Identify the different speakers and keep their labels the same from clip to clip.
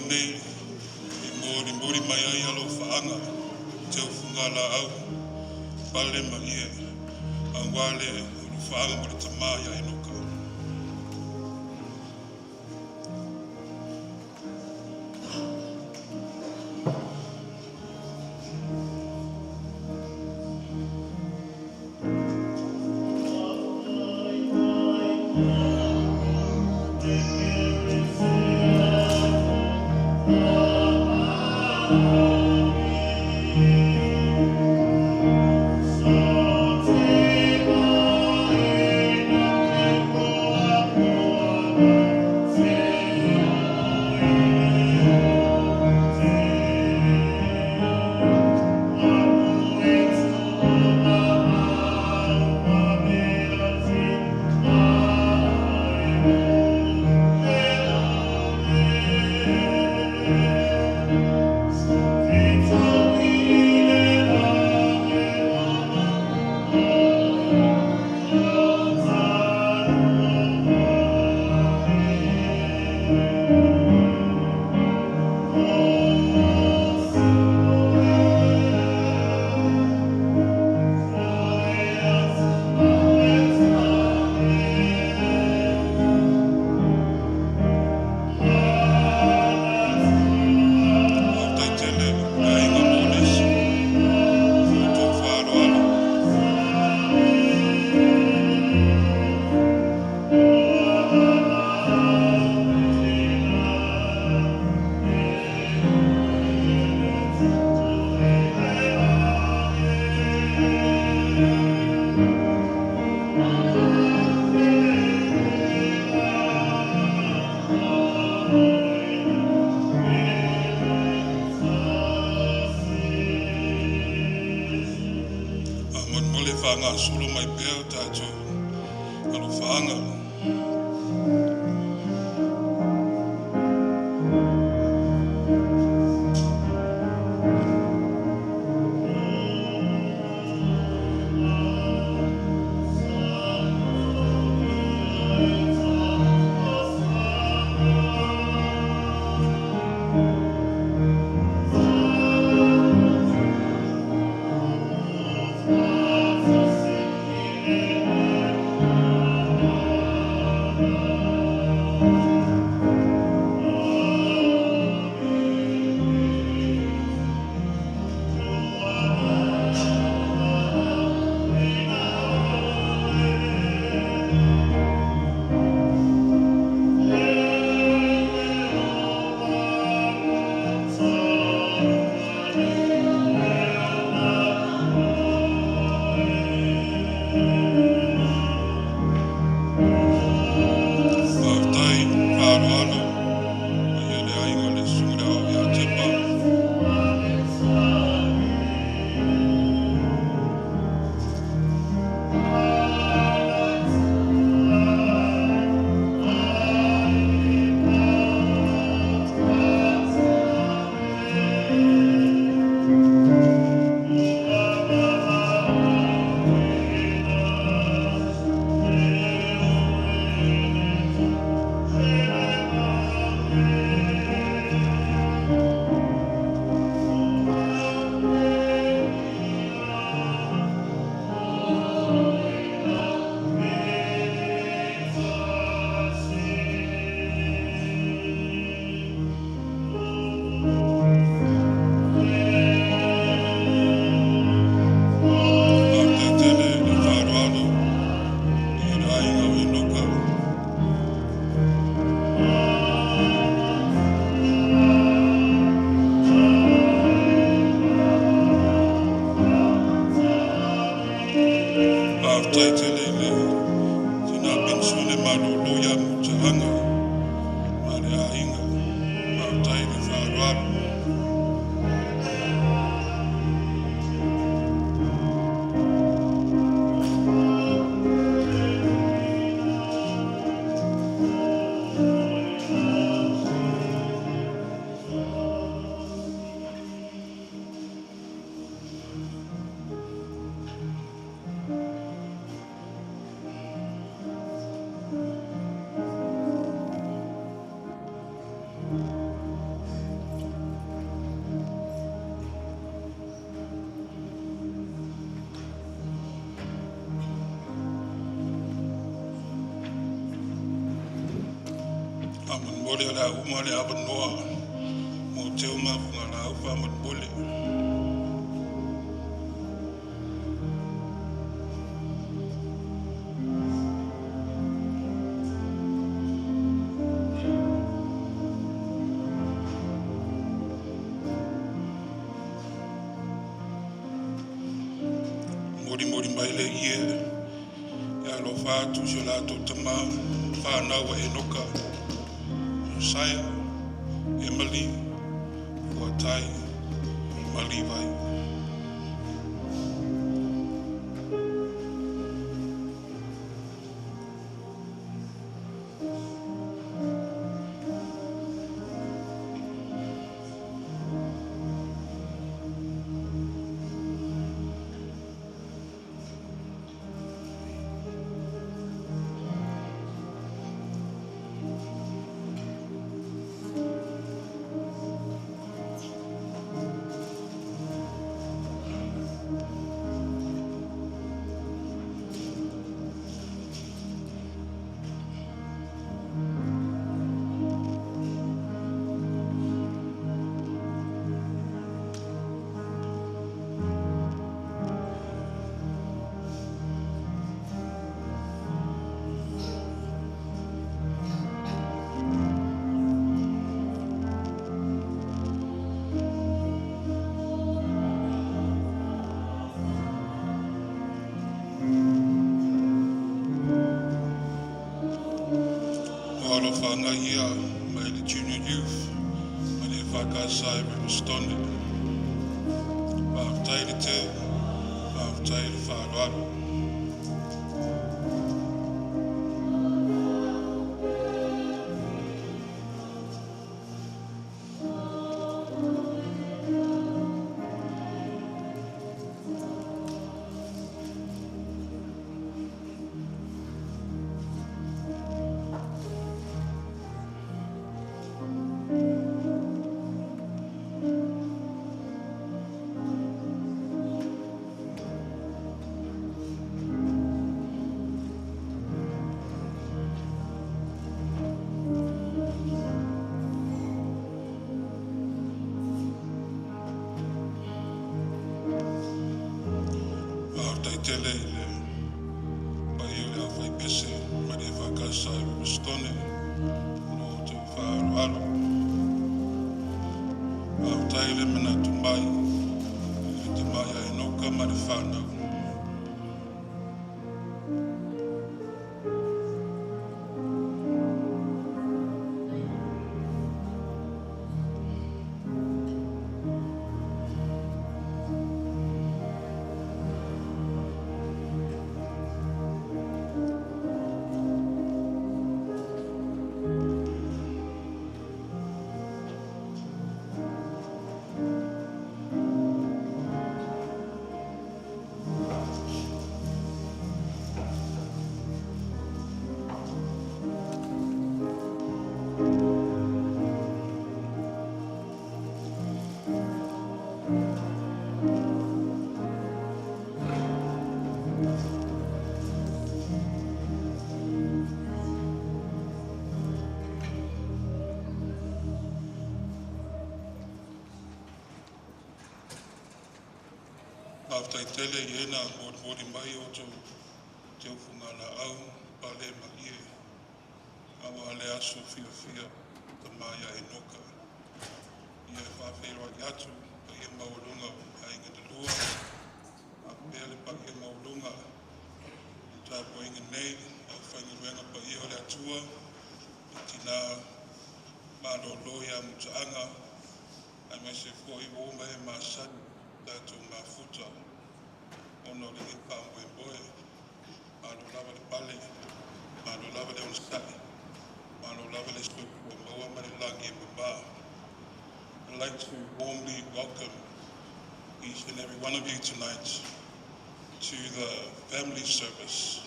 Speaker 1: nei, mori mai ai alo whaanga, te o whungala au, pale ma ie, angwale uru whaanga mori tamaya Enoka. Whaanga solo mai pēo tātou alo whaanga. Aman mole la umale aban noa. Mo te uma funga la ufa aman mole. Mori maile ie. Ya lo fatu jolato tama. Whanau Enoka Sosaiete Emily Kuatai Malivai. Paula whanga ia mai le junior youth, mai le whakasai me responded. Whaftai le teo, whaftai le wharoaro. Tele le pai o le awhai pese mai le whakasai me stone no te whaaro. Whautai le mena tu mai e te mai a Enoka mai le whanau. After tele yena mori mai o te ufunga la au pale ma ie awa le aso fia ta maya Enoka ia whawhero i atu pa ia maulunga a inga te lua a pele pa ia maulunga ta po inga nei a whainga pa ia o le atua i tina maro loia mutaanga a me se fo i woma e masani tātou mafuta ono le ipa Moimoi, mano lava le pale, mano lava le onsai, mano lava le suku o maua mare langi e mama. I'd like to warmly welcome each and every one of you tonight to the family service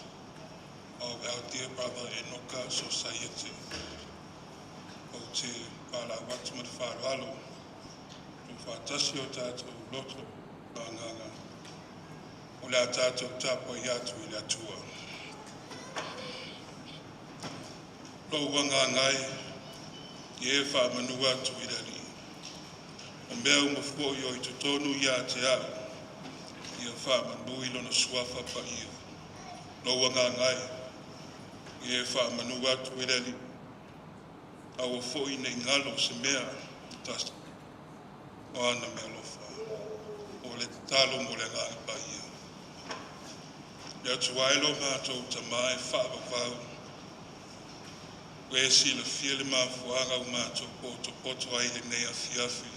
Speaker 1: of our dear brother Enoka Sosaiete o te pala watu ma te wharoalo. Whatasi o tātou loto panganga. O le a tātou tāpua i atu i le atua. Lo wanga ngai, e whamanu atu I rari. O mea umafo I o I totonu ia te au, ia whamanu I lona suafa pa ia. Loa ngā ngai, e whamanu atu I rari. Awa fo I nei ngalo se mea tasta. O ana mea lofa. O le talo mo le ngā pa ia. Ia tuailo mātou tamai whaavavau. Wē si le fiele mafuanga o mātou poto ai le nei a fiafi.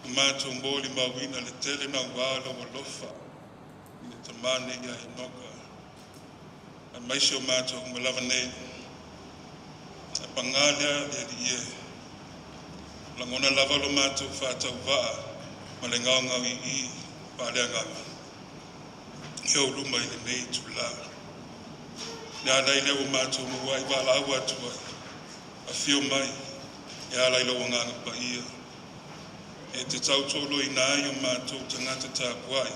Speaker 1: O mātou mōli mawina le tele na wālo o lofa. I le tamane ia Enoka. A maisi o mātou malawa nei. A pangalea le li e. Langona lava lo mātou whātau waa. Ma le ngau ngau I pālea ngau. Ia o luma I le nei tula. Ia lai leo mātou muai wala au atu ai. A whio mai. Ia lai leo nganga pa ia. E te tautolo I nai o mātou tangata tāpuai.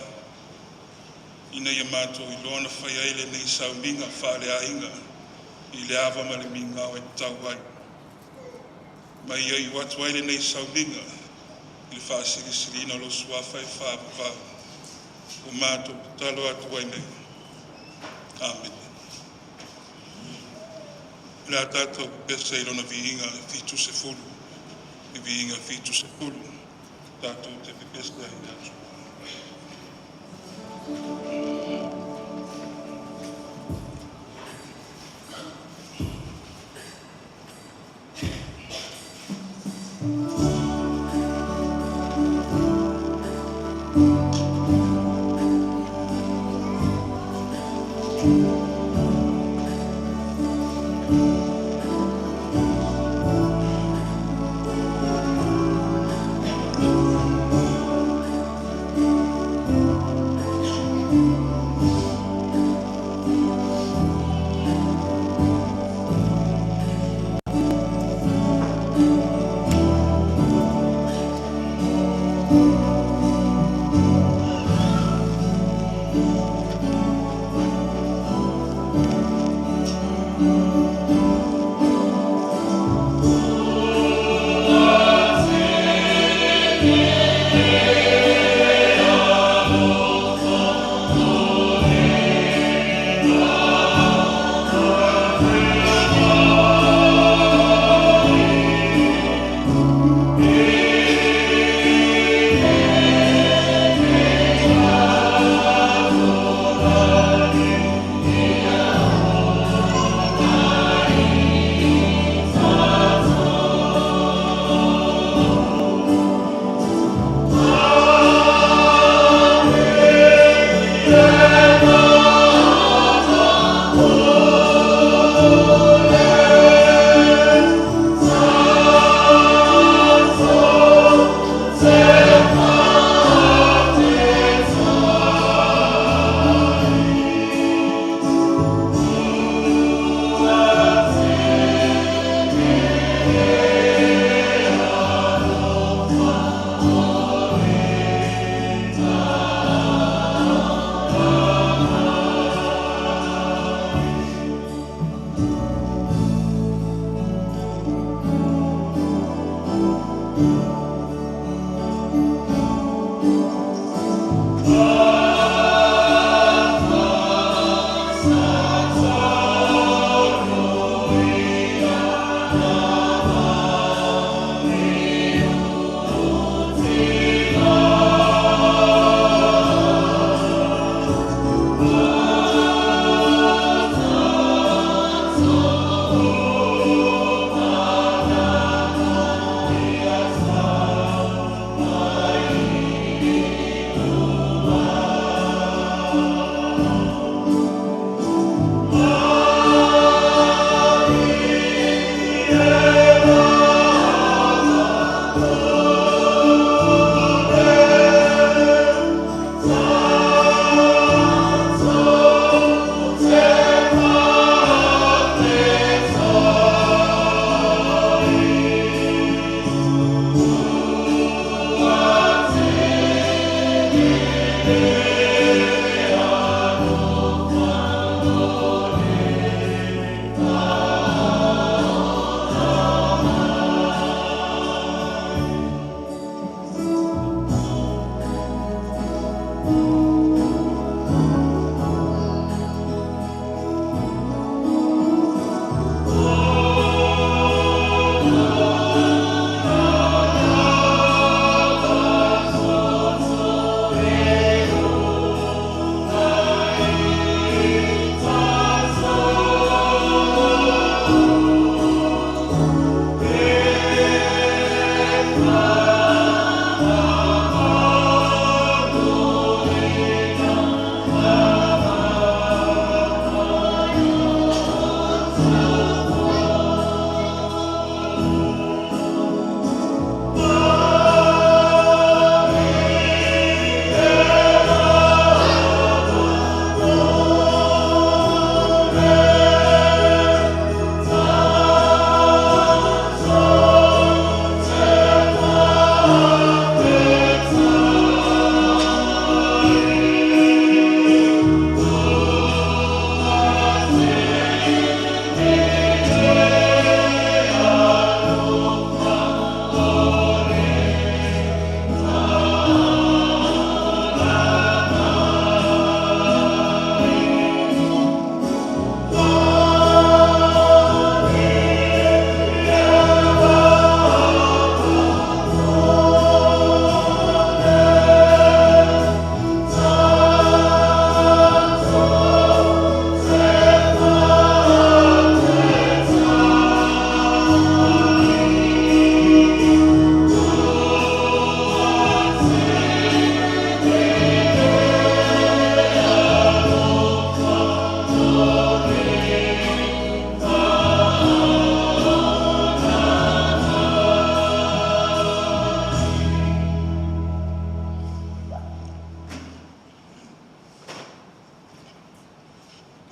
Speaker 1: Ina ia mātou I loana whai aile nei sauminga whale ainga. I le awa ma le minga o e tau ai. Mai ia I watu aile nei sauminga. I le whaasirisirina lo suafa e whaapavau. O mātou talo atu ai nei. Amen. Ila tātou pesa I lona viinga fitu se fulu. I viinga fitu se fulu. Tātou te pesa I atu.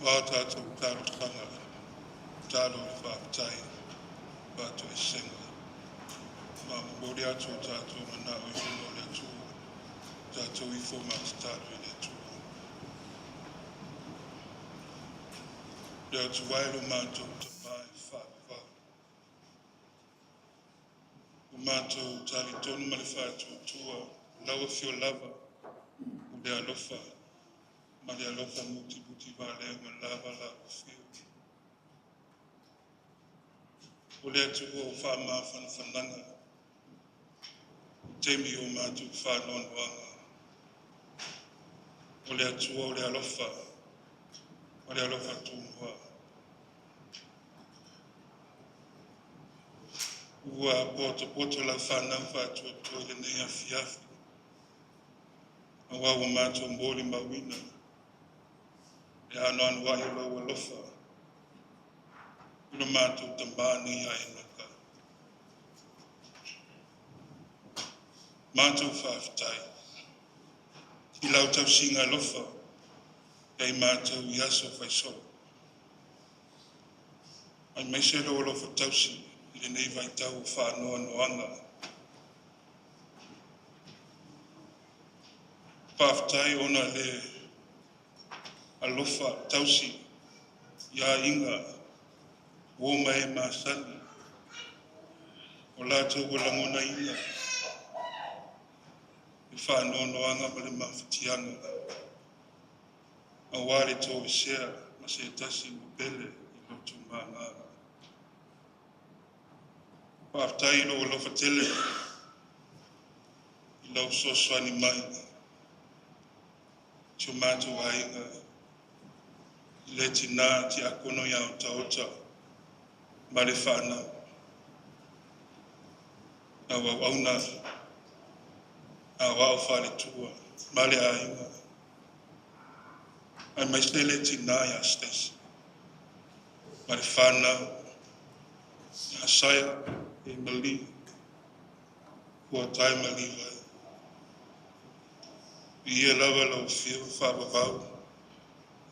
Speaker 1: Wā tātou tāru tanga, tāru le whāpatai, pātou e senga. Mā mōre atu tātou mana o i whono le atu, tātou I fōmata tāru le atu. Le atu wairo mātou te mai whāpapa. O mātou tāri tonu ma le whātou tua, lawa whio lava, o le alofa. Ma le alofa muti muti vale ma lava la whio. O le atu o whāma whananga. Teimi o mātou whānoanoanga. O le atu o le alofa. O le alofa tūmua. Ua poto la whanau whātua tua le nei a fiafi. Awa o mātou mbori mawina. E ano anu ai o lau alofa. Ura mātou tambāni a Enoka. Mātou whāwhitai. I lau tau singa alofa. Kei mātou I aso whaiso. Ai mai se lo alofa tausi. I le nei vai tau whānoa noanga. Whāwhitai ona le alofa tausi ia inga o mai masani o lātou o langona inga e whānoanoanga ma le mawhitianga a wāre tō e sea ma se tasi o pele I lotu māngā. Whāwhitai lo o lofa tele I lau soswani mai tio mātou a inga le tina ti akono ia o taota ma le whanau. A wau auna, a wau whare tua, ma le ainga. Ai mai se le tina ia stesi. Ma le whanau, ia saia e mali, kua tai mali vai. I e lawa lau whio whapavau.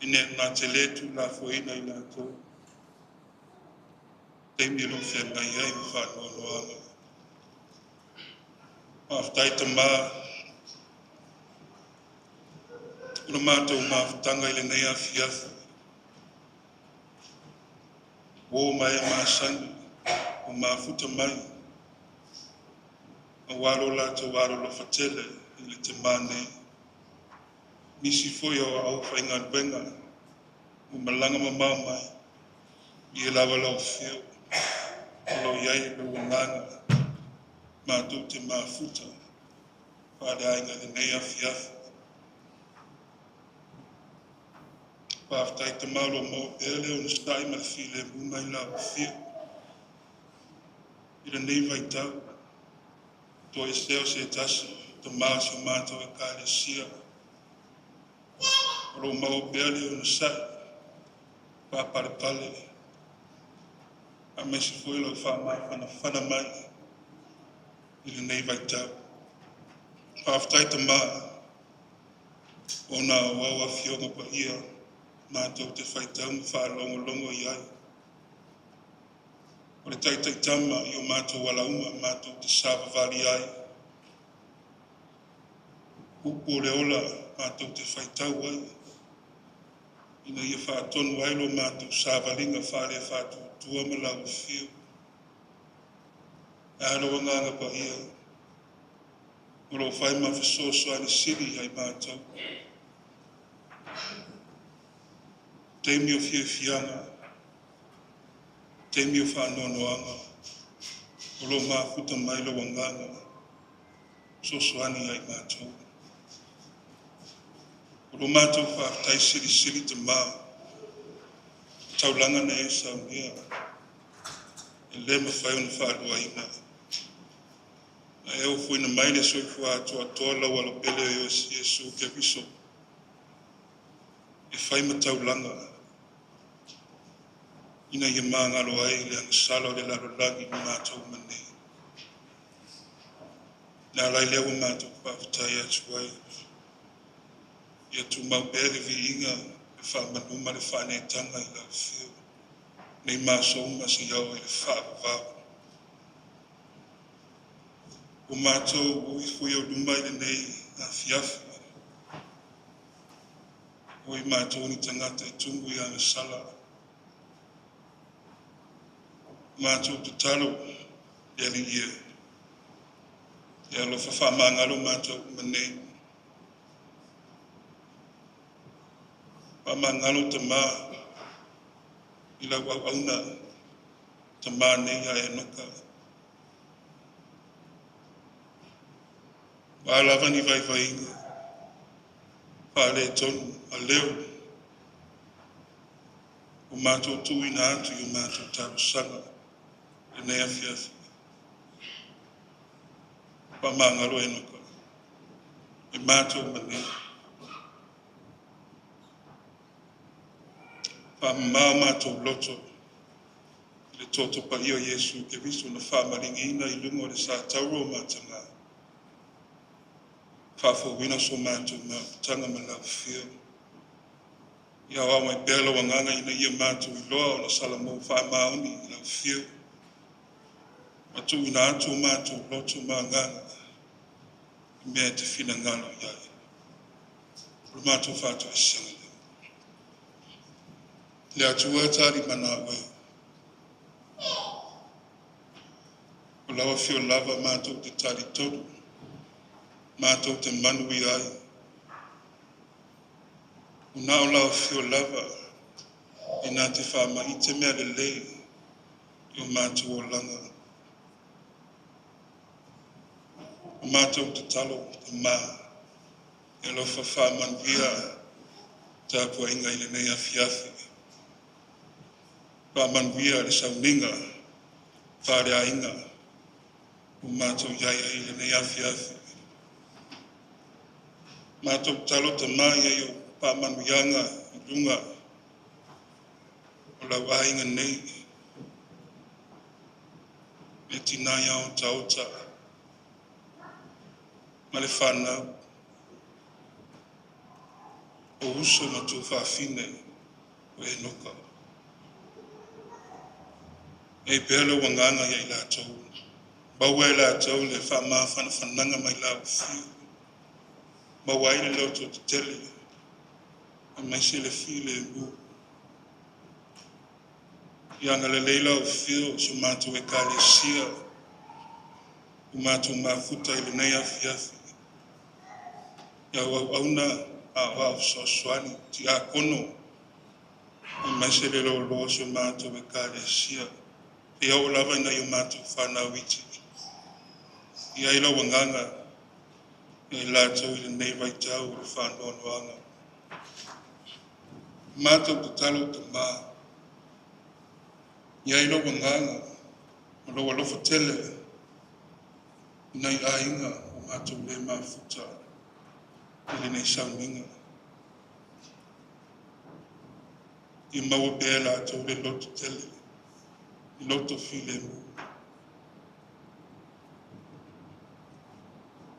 Speaker 1: Ine nā te letu la whoina I lātou. Teimi lo whengai ai mi whānoanoanga. Mawhtai ta mā. Una mātou mawhtanga I le nei a whiawhi. O mai e māsani, o mawhuta mai. A waro lātou waro lo whatele I le te mā nei. Nisi foi o au whainga wenga, o malanga mamau mai, I e lawa lau whio, o lau iai lo wanganga, mātou te mawhuta, whare ainga le nei a whiawhi. Whawhtai te mauro mo ele o nistai ma while mumai lau whio. I le nei vai tau, to e seo se tasi, te maasi o mātou e kāre sia. Ro mau beale o nasai, pāpare pale, a mesi foi lau whana mai, I le nei vai tau. Whawhtai ta mā, o nā wawa whionga pa ia, mātou te whaitau ma whālongo I ai. O le taitai tama I o mātou walauma, mātou te sāwawari ai. Upo le ola, mātou te whaitau ai. Ina ia whaatonu wailo mātou sāwaringa whare whātou tua ma lau whio. Aroa nganga pa ia. Oro whai ma whasoso ane siri ai mātou. Teimi o whianga. Teimi o whanoanoanga. Oro mā futa mailo wanganga. Soso ane ai mātou. Oro mātou whaatai siri te mā. Taulanga na e sau mea. E le ma whai ona whaarua ina. Na eo fwina mai le soifu atua tola wala pele o Yesu ke viso. E whai ma taulanga. Ina ia maa ngalo ai le anga salo le laro lagi ni mātou mane. Nā lai lewa mātou whaatai atu ai. Ia tu mau pere vi inga whamanuma le whanetanga I lau whio. Nei māsoma se iau I le whaavavau. O mātou o I fui au luma I le nei a fiafi. O I mātou ni tangata I tungu I ana sala. Mātou te talo I ali ia. Ia lo whawhamangalo mātou manei. Whamangalo te mā I lau au auna te mā nei a Enoka. Wālawa ni vai inga. Whale tonu a leo. O mātou tui nā atu I o mātou tāru sanga. E nei a fiafi. Whamangalo Enoka. E mātou manei. Whamau mātou loto. Le toto pa ia Yesu ke visu na whamaringi ina I lungo le sa tauro mātanga. Whawhawina so mātou mā tanga malau whio. Ia wā mai bēlo wanganga ina ia mātou I loa o na salamo whamaoni I lau whio. Matu ina atu mātou loto mā nganga. I mea te whina ngalo iai. Ru mātou whātou I sanga. Le atua tari mana oe. O lawa whio lava mātou te tari toru. Mātou te manui ai. O nā o lawa whio lava. I nā te whama I te mea le lei. I o mātou o langa. O mātou te talo te mā. E lo whamanuia. Tāpua inga I le nei a fiafi. Whamanuia le sauninga. Whare a inga. O mātou iaia I le nei a fiafi. Mātou talo te mā I o whamanuianga I runga. O lau ainga nei. E tina iau taota. Ma le whanau. O uso ma tū whawhine o Enoka. E pēlo wanganga I lātou. Baua I lātou le whamā whananga mai lau whio. Mawai le loto te tele. A mai se le while e mu. Ianga le leila o whio so mātou e kāle sia. O mātou mafuta I le nei a fiafi. Ia au auna a wau soaswani ti a kono. I mai se le lo so mātou e kāle sia. E au lava ina I o mātou whanau iti. Ia ila wanganga. E lātou I le nei vai tau o le whanau noanga. Mātou te talo te mā. Ia ila wanganga. O lo alofo tele. Nai a inga o mātou le mafuta. I le nei sauninga. I maua bea lātou le loto tele. I loto while mu.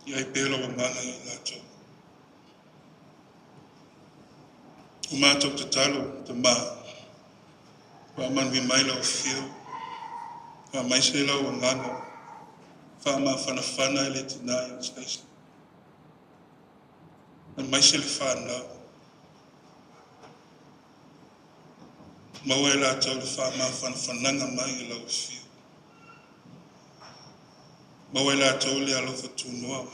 Speaker 1: Ia I pēlo wanganga I lātou. O mātou te talo, te mā. Wa manui maila o whio. Wa maisela wanganga. Wa mā whanawhana I le tinai o skaisi. Wa maisele whanau. Maua e lātou le wha mā whanawhananga mai I lau whio. Maua e lātou le alofa tūnoa.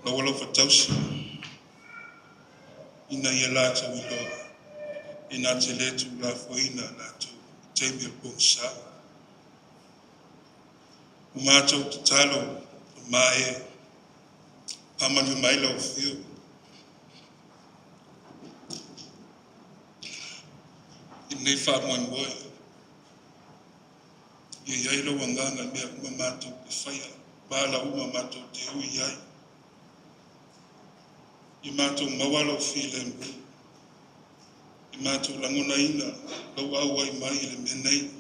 Speaker 1: Lau alofa tausi. Ina ia lātou I loa. Ina te letu la foina lātou. Teimi o bongsa. O mātou te talo. O mae. Pamanu mai lau whio. I nei wha Moimoi. Ia iailo wanganga mea uma mātou te whaia. Bāla uma mātou te hui iai. I mātou mawalo while mbu. I mātou langona ina. Lau au ai mai le menei.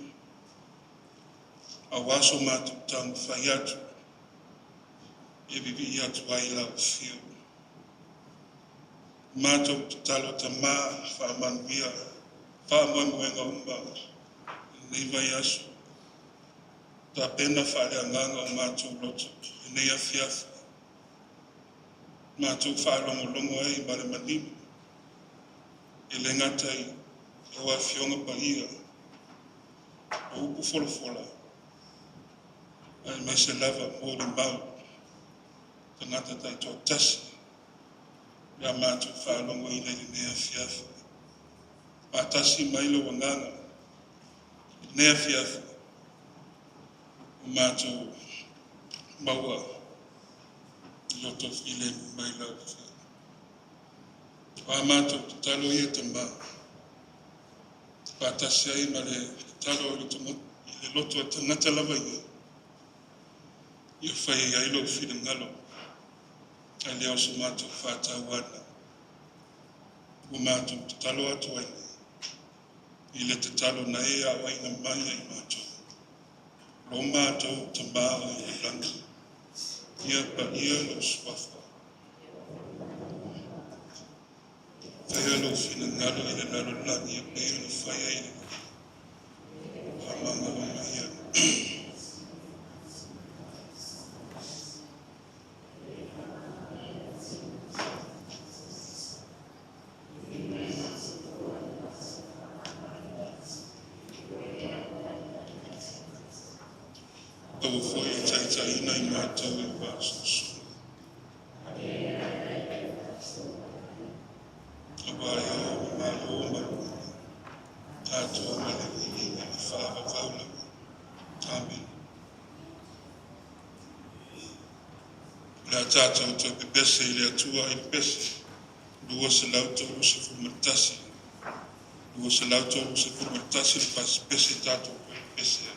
Speaker 1: A waso mātou tangu whai atu. E vivi atu ai lau whio. Mātou te talo te mā, whaamanuia, whaamoemoenga umba, nei vai asu. Tā pena whaalea nganga o mātou loto, nei awhiawhi. Mātou whaalongolongo ai mare manimu. E le ngatai, e wa whionga pa ia, o upu wholofola. Ai mai se lava mō le mau, ta ngata tai tō tasi. Ia mātou whaalongo i nei awhiawhi. Mātasi mai lo wanganga, nei awhiawhi. Mātou maua, loto while mai lau whia. Wā mātou te talo i e te mā. Pātasi ai ma le talo i le loto a te ngata lava ia. Ia whai ai lo while ngalo. Ai leo so mātou whātau ana. O mātou te talo atu ai nei. I le te talo na e a waina mai ai mātou. Lo mātou te māo i le langa. Ia pa ia lo swafa. Whai alo whina ngalo i le lalo lani e pēo na whai ai le. Hamanga o mai ia. Tau foi e taitai nei mātou e wāsosu. Awai o malo o maru. Tātua male i e whāwa Paula. Amen. Lea tātou tau pe pese i lea tua i pese. Lua se lautou se fumatasi. Lua se lautou se fumatasi le pas pese tātou pe pese.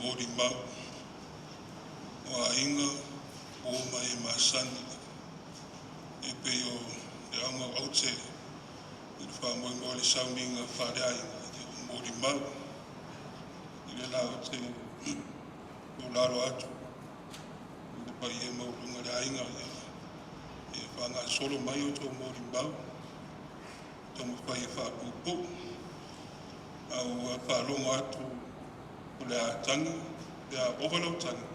Speaker 1: mori mau, o a inga, o mai masani, e peo e anga au te, i le wha Moimoi le sauninga whare ainga, o mori mau, i le lao te, o laro atu, i le pai e maurunga le ainga, e whanga solo mai o tō mori mau, tō mwhai e whapupu, au whalonga atu, o le a tangi, le a ovalau tangi,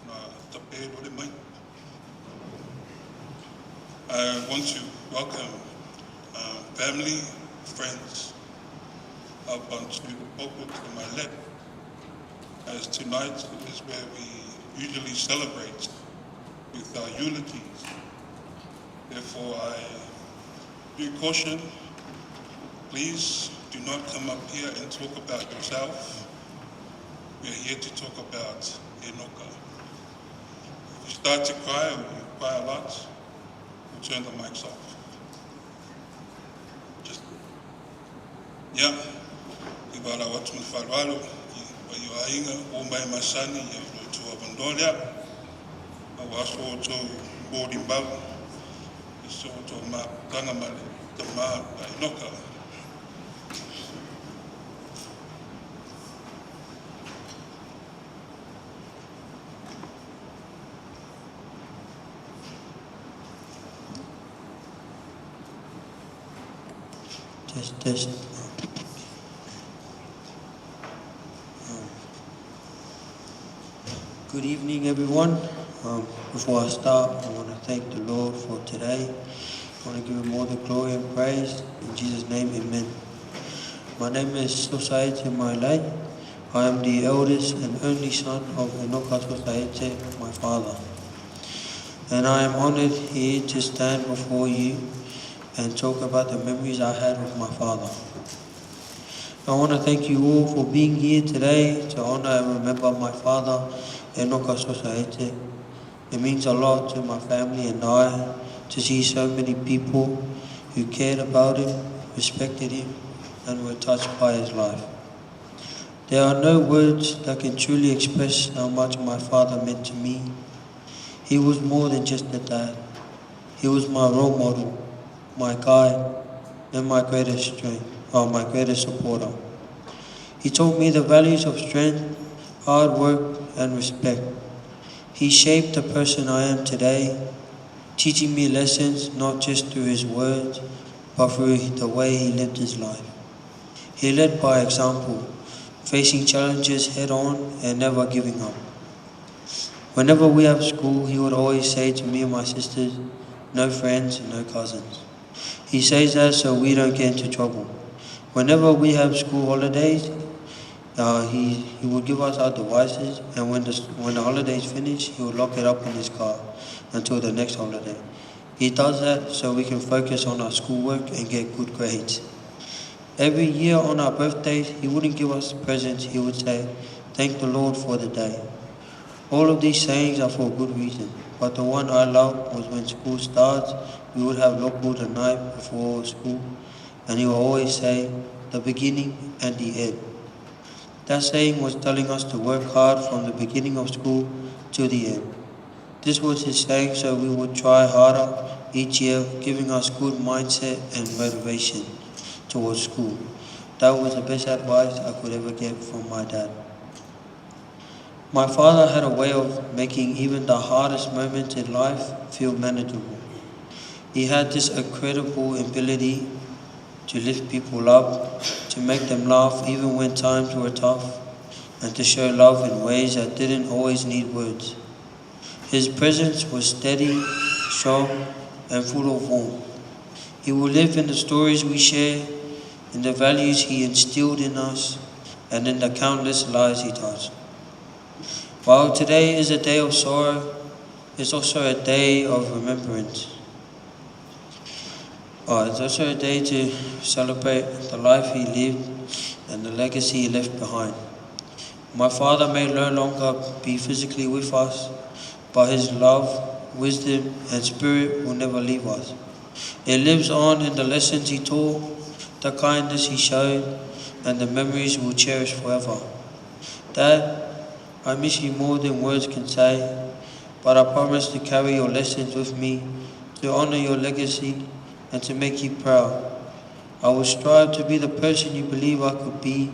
Speaker 1: na tapero le mai. I want to welcome family, friends, up onto the pulpit to my left, as tonight is where we usually celebrate with our eulogies. Therefore, I do caution, please do not come up here and talk about yourself. We are here to talk about Enoka. If you start to cry or you cry a lot, we'll turn the mics off. Just, yeah. Ibala watu mfalwalo, wa ainga, o mai masani, ya roto abandolia, awaso oto bodi mbau, iso oto ma kangamale, tama Enoka.
Speaker 2: Test. Good evening, everyone. Before I start, I want to thank the Lord for today. I want to give Him all the glory and praise. In Jesus' name, amen. My name is Sosaiete Moimoi. I am the eldest and only son of Enoka Sosaiete, my father. And I am honored here to stand before you and talk about the memories I had with my father. I want to thank you all for being here today to honor and remember my father, Enoka Sosaiete. It means a lot to my family and I to see so many people who cared about him, respected him, and were touched by his life. There are no words that can truly express how much my father meant to me. He was more than just a dad. He was my role model, my guide, and my greatest strength, or my greatest supporter. He taught me the values of strength, hard work, and respect. He shaped the person I am today, teaching me lessons not just through his words, but through the way he lived his life. He led by example, facing challenges head-on and never giving up. Whenever we have school, he would always say to me and my sisters, no friends, no cousins. He says that so we don't get into trouble. Whenever we have school holidays, he would give us our devices, and when the holidays finish, he would lock it up in his car until the next holiday. He does that so we can focus on our schoolwork and get good grades. Every year on our birthdays, he wouldn't give us presents. He would say, thank the Lord for the day. All of these sayings are for good reason, but the one I loved was when school starts, we would have local the night before school, and he would always say, the beginning and the end. That saying was telling us to work hard from the beginning of school to the end. This was his saying so we would try harder each year, giving us good mindset and motivation towards school. That was the best advice I could ever get from my dad. My father had a way of making even the hardest moments in life feel manageable. He had this incredible ability to lift people up, to make them laugh even when times were tough, and to show love in ways that didn't always need words. His presence was steady, strong, and full of warmth. He will live in the stories we share, in the values he instilled in us, and in the countless lives he touched. While today is a day of sorrow, it's also a day of remembrance. It's also a day to celebrate the life he lived and the legacy he left behind. My father may no longer be physically with us, but his love, wisdom, and spirit will never leave us. It lives on in the lessons he taught, the kindness he showed, and the memories we'll cherish forever. Dad, I miss you more than words can say, but I promise to carry your lessons with me, to honor your legacy, and to make you proud. I will strive to be the person you believe I could be,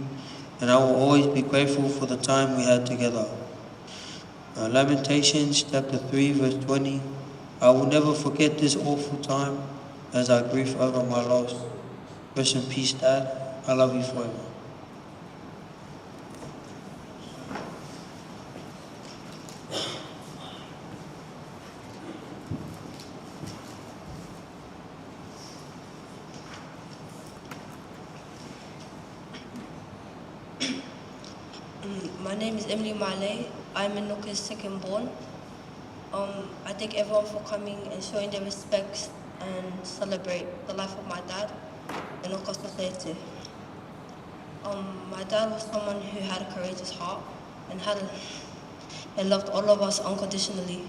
Speaker 2: and I will always be grateful for the time we had together. Lamentations chapter 3 verse 20. I will never forget this awful time as I grieve over my loss. Rest in peace, Dad. I love you forever.
Speaker 3: My name is Emily Malay. I'm Enoka's second born. I thank everyone for coming and showing their respects and celebrate the life of my dad, Enoka Sosaiete. My dad was someone who had a courageous heart and loved all of us unconditionally.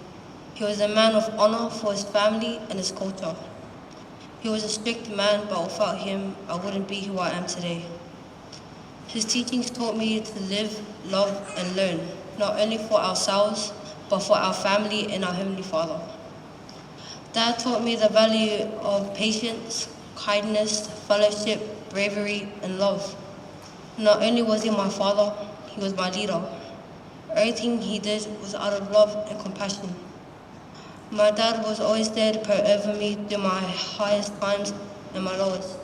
Speaker 3: He was a man of honor for his family and his culture. He was a strict man, but without him, I wouldn't be who I am today. His teachings taught me to live, love, and learn, not only for ourselves, but for our family and our Heavenly Father. Dad taught me the value of patience, kindness, fellowship, bravery, and love. Not only was he my father, he was my leader. Everything he did was out of love and compassion. My dad was always there to pray over me through my highest times and my lowest.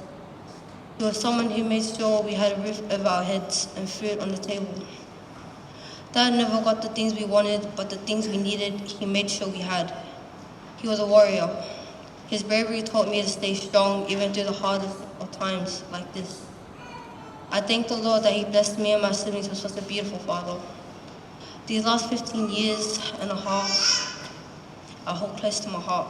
Speaker 3: He was someone who made sure we had a roof over our heads and food on the table. Dad never got the things we wanted, but the things we needed, he made sure we had. He was a warrior. His bravery taught me to stay strong even through the hardest of times like this. I thank the Lord that he blessed me and my siblings with such a beautiful father. These last 15 years and a half, I hold close to my heart.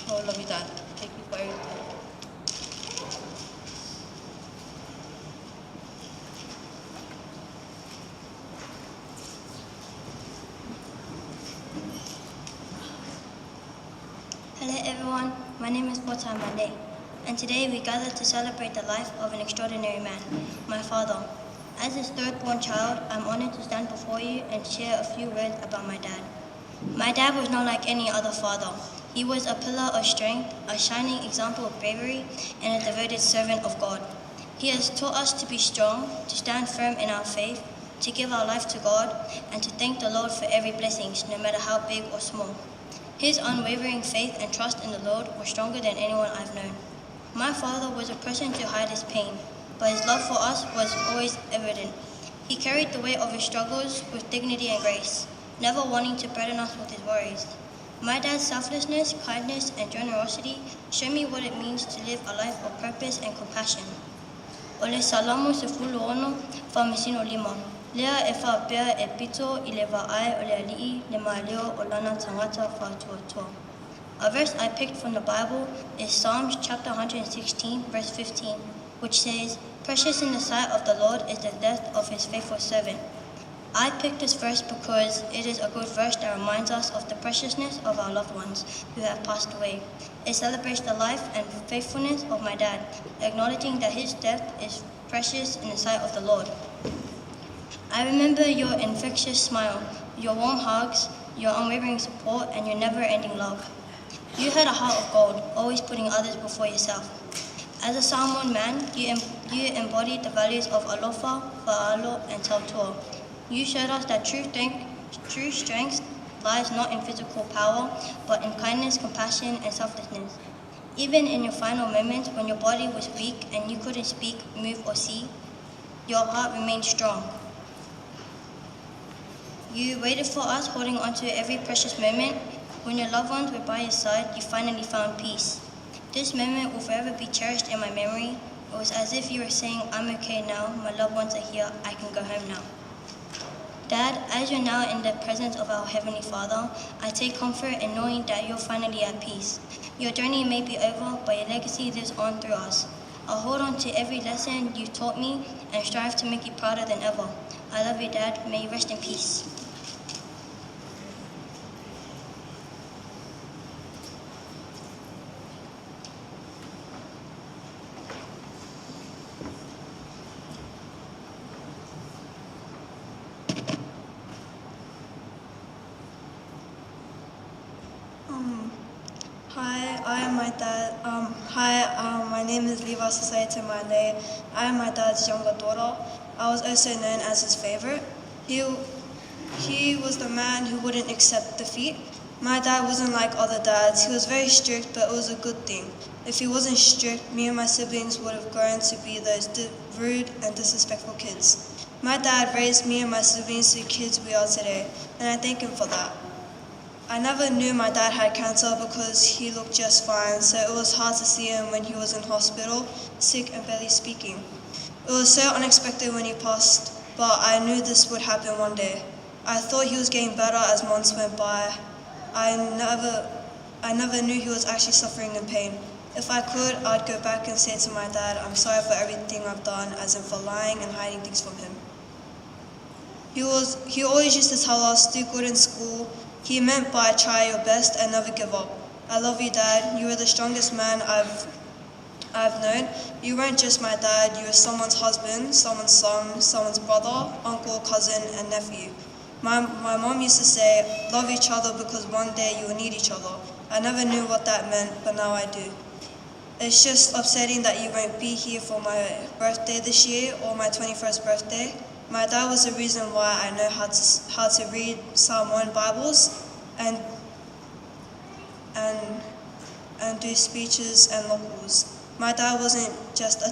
Speaker 3: Oh, love you, Dad. Thank you for everything.
Speaker 4: Hello everyone, my name is Paula Monday, and today we gather to celebrate the life of an extraordinary man, my father. As his third-born child, I'm honored to stand before you and share a few words about my dad. My dad was not like any other father. He was a pillar of strength, a shining example of bravery, and a devoted servant of God. He has taught us to be strong, to stand firm in our faith, to give our life to God, and to thank the Lord for every blessing, no matter how big or small. His unwavering faith and trust in the Lord were stronger than anyone I've known. My father was a person to hide his pain, but his love for us was always evident. He carried the weight of his struggles with dignity and grace, never wanting to burden us with his worries. My dad's selflessness, kindness, and generosity show me what it means to live a life of purpose and compassion. Ole salamu se fulu ono fa mesino lima. Lea e whaapea e pito I le wa'ai o le ali'i le ma'aleo o lana tangata whātuatua. A verse I picked from the Bible is Psalms chapter 116, verse 15, which says, "Precious in the sight of the Lord is the death of his faithful servant." I picked this verse because it is a good verse that reminds us of the preciousness of our loved ones who have passed away. It celebrates the life and faithfulness of my dad, acknowledging that his death is precious in the sight of the Lord. I remember your infectious smile, your warm hugs, your unwavering support, and your never-ending love. You had a heart of gold, always putting others before yourself. As a Samoan man, you embodied the values of alofa, fa'alo, and tautua. You showed us that true strength lies not in physical power, but in kindness, compassion, and selflessness. Even in your final moments, when your body was weak and you couldn't speak, move, or see, your heart remained strong. You waited for us, holding on to every precious moment. When your loved ones were by your side, you finally found peace. This moment will forever be cherished in my memory. It was as if you were saying, "I'm okay now, my loved ones are here, I can go home now." Dad, as you're now in the presence of our Heavenly Father, I take comfort in knowing that you're finally at peace. Your journey may be over, but your legacy lives on through us. I'll hold on to every lesson you taught me and strive to make you prouder than ever. I love you, Dad. May you rest in peace.
Speaker 5: I am my dad. My name is Enoka Sosaiete 22.02.1979. I am my dad's younger daughter. I was also known as his favorite. He was the man who wouldn't accept defeat. My dad wasn't like other dads. He was very strict, but it was a good thing. If he wasn't strict, me and my siblings would have grown to be those rude and disrespectful kids. My dad raised me and my siblings to the kids we are today, and I thank him for that. I never knew my dad had cancer because he looked just fine, so it was hard to see him when he was in hospital, sick and barely speaking. It was so unexpected when he passed, but I knew this would happen one day. I thought he was getting better as months went by. I never knew he was actually suffering in pain. If I could, I'd go back and say to my dad, I'm sorry for everything I've done, as in for lying and hiding things from him. He always used to tell us, do good in school. He meant by try your best and never give up. I love you, Dad. You are the strongest man I've known. You weren't just my dad, you were someone's husband, someone's son, someone's brother, uncle, cousin, and nephew. My mom used to say, love each other because one day you will need each other. I never knew what that meant, but now I do. It's just upsetting that you won't be here for my birthday this year or my 21st birthday. My dad was the reason why I know how to read Psalm 1 Bibles and do speeches and locals. My dad wasn't just a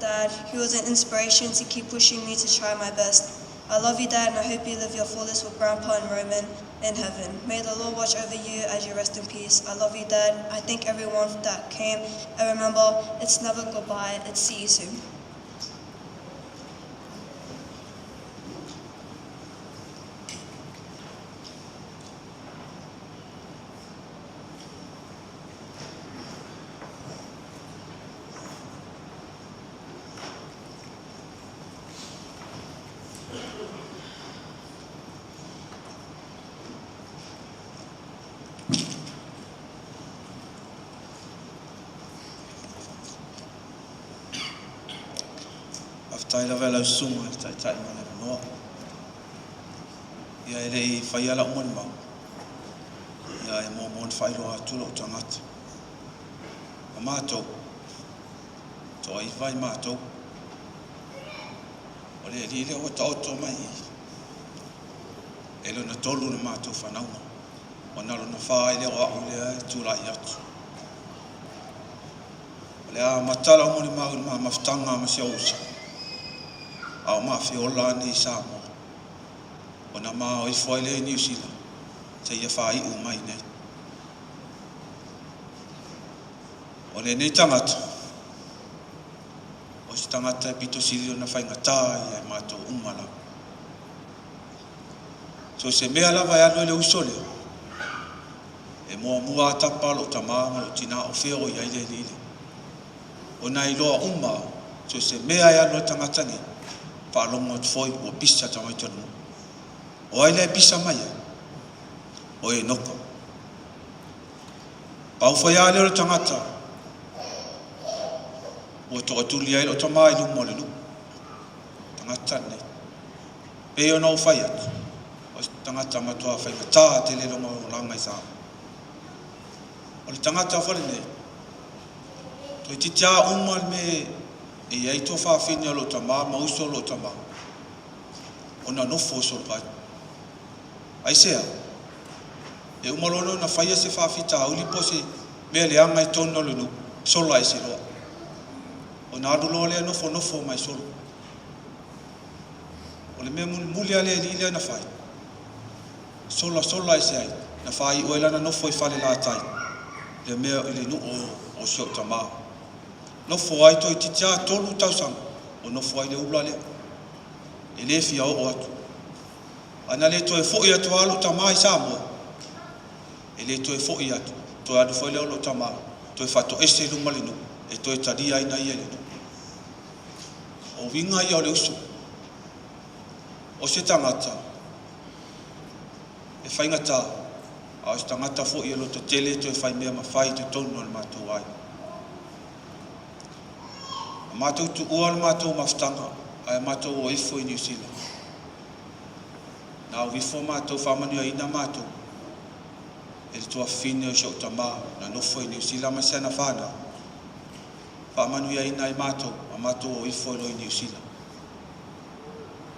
Speaker 5: dad, he was an inspiration to keep pushing me to try my best. I love you, Dad, and I hope you live your fullest with Grandpa and Roman in heaven. May the Lord watch over you as you rest in peace. I love you, Dad. I thank everyone that came. And remember, it's never goodbye, it's see you soon.
Speaker 6: Tai lava lau sunga tai mana noa. Ia ere I whai ala umani mau. Ia e mon whairoa tula o tangata. A mātou. Toa I vai mātou. O le rile o taoto mai. E lo na tolu na mātou whanaunga. O nalo na whae le o au le tula I atu. O le a matala umani mau ma mawhtanga ma se ausa. Au mawhiola ni Samoa. O na mao I whaile New Zealand. Te ia whai u mai nei. O le nei tangata. O si tangata pito siri o na whaingatai e mātou umala. So se mea lava e alo le usole. E mua tapalo ta mama lo tina o feo I aile lile. O na iloa umma. So se mea e alo tangata ni. Palongo foi o pisa ta mai tonu. O ai pisa mai. O Enoka. Pau foi ale o tangata. O to tuli ai o to mai lu mole lu. Tangata nei. E o no fai atu. O tangata matua fai ta te le longa o langa I sa. O le tangata foi nei. To titia umal me e ai to fa fini lo tama ma uso lo tama ona no fo so pa ai sea e umalono na faia se fa fita uli pose me le anga I tono lo no so lai se lo ona do lo le no fo mai so o le me muli ale le na fai so lai se ai na fai o ela na no foi fale la tai le me le no o so tama no foi to titia tolu tausang o no foi le ulale ele fia o atu ana le to e foi atu alu tamai Samoa ele to e foi atu to adu foi le o tama to e fato ese lu malinu e to e tadia ina ele o vinga ia o le usu o se tangata e faingata a se tangata foi lo to tele to e fai mea ma fai te tonu al matou ai Mātou tu ua le mātou mawhtanga, ai mātou o ifo I New Zealand. Nā o ifo mātou whamanu ina mātou. e le tua fine o se o tama na nofo i New Zealand ma sena whana. Whaamanu ia ina i mātou, a mātou o ifo i New Zealand.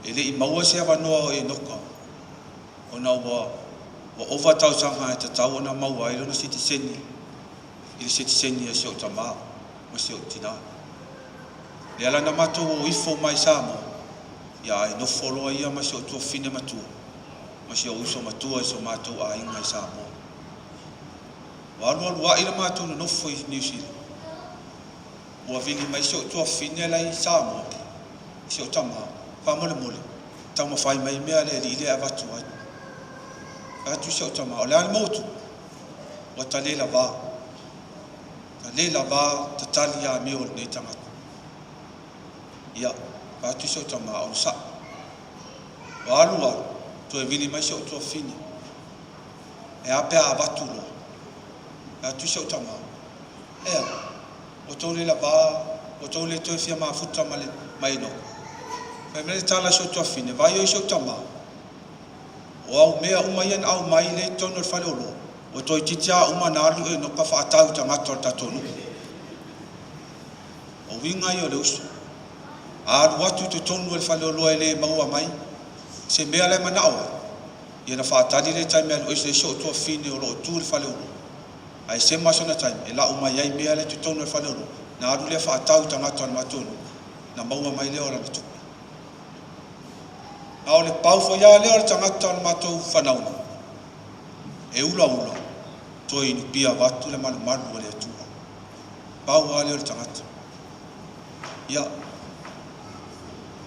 Speaker 6: E le i maua se awanoa o Enoka, o na ua ova tau sanga e te tau o na maua i lona sitiseni, i le sitiseni e se o tama, ma se o tina. Le ala na mātou o ifo mai Samoa, ia e nofo loa ia ma se o tua fine matua, ma se o uso matua i so mātou a inga i Samoa. Wa alu alu wa ila mātou na nofo i New Zealand. Ua vili mai se o tua fine lai Samoa, se o tama, wha mole mole, tau mawhai mai mea le li le avatu ai. Avatu se o tama, o le ali motu, wa ta le la wā. Ta le la wā, ta tali a meo nei tangata. Ia, avatu se o tama, o sa. Wa alu alu, tu e vili mai se o tua fine. E apea avatu lo. Avatu se o tama, ea, o tau le la wā, o tau le toi fia maa futa mai no. Pai mele tala so tua fine, vai o so tama. O au mea umaien au mai le tono le fale olo. O toi titia uma nalu e no pa whaatau tangata o tatonu. O winga i o le uso. Aru atu te tonu le fale olo e le maua mai. Se mea le manaoa. Ia na whaatari le taime alu oise so tua fine o lo tu le fale olo. Ai se masona taime, e la umai ai mea le te tonu le fale olo. Na aru le whaatau tangata o matonu. Na maua mai le ora matu. Na o le pau fo ia leo le tangata o matou whanauna. E ula ula, toi inu pia watu le malu malu o le atua. Pau a leo le tangata. Ia,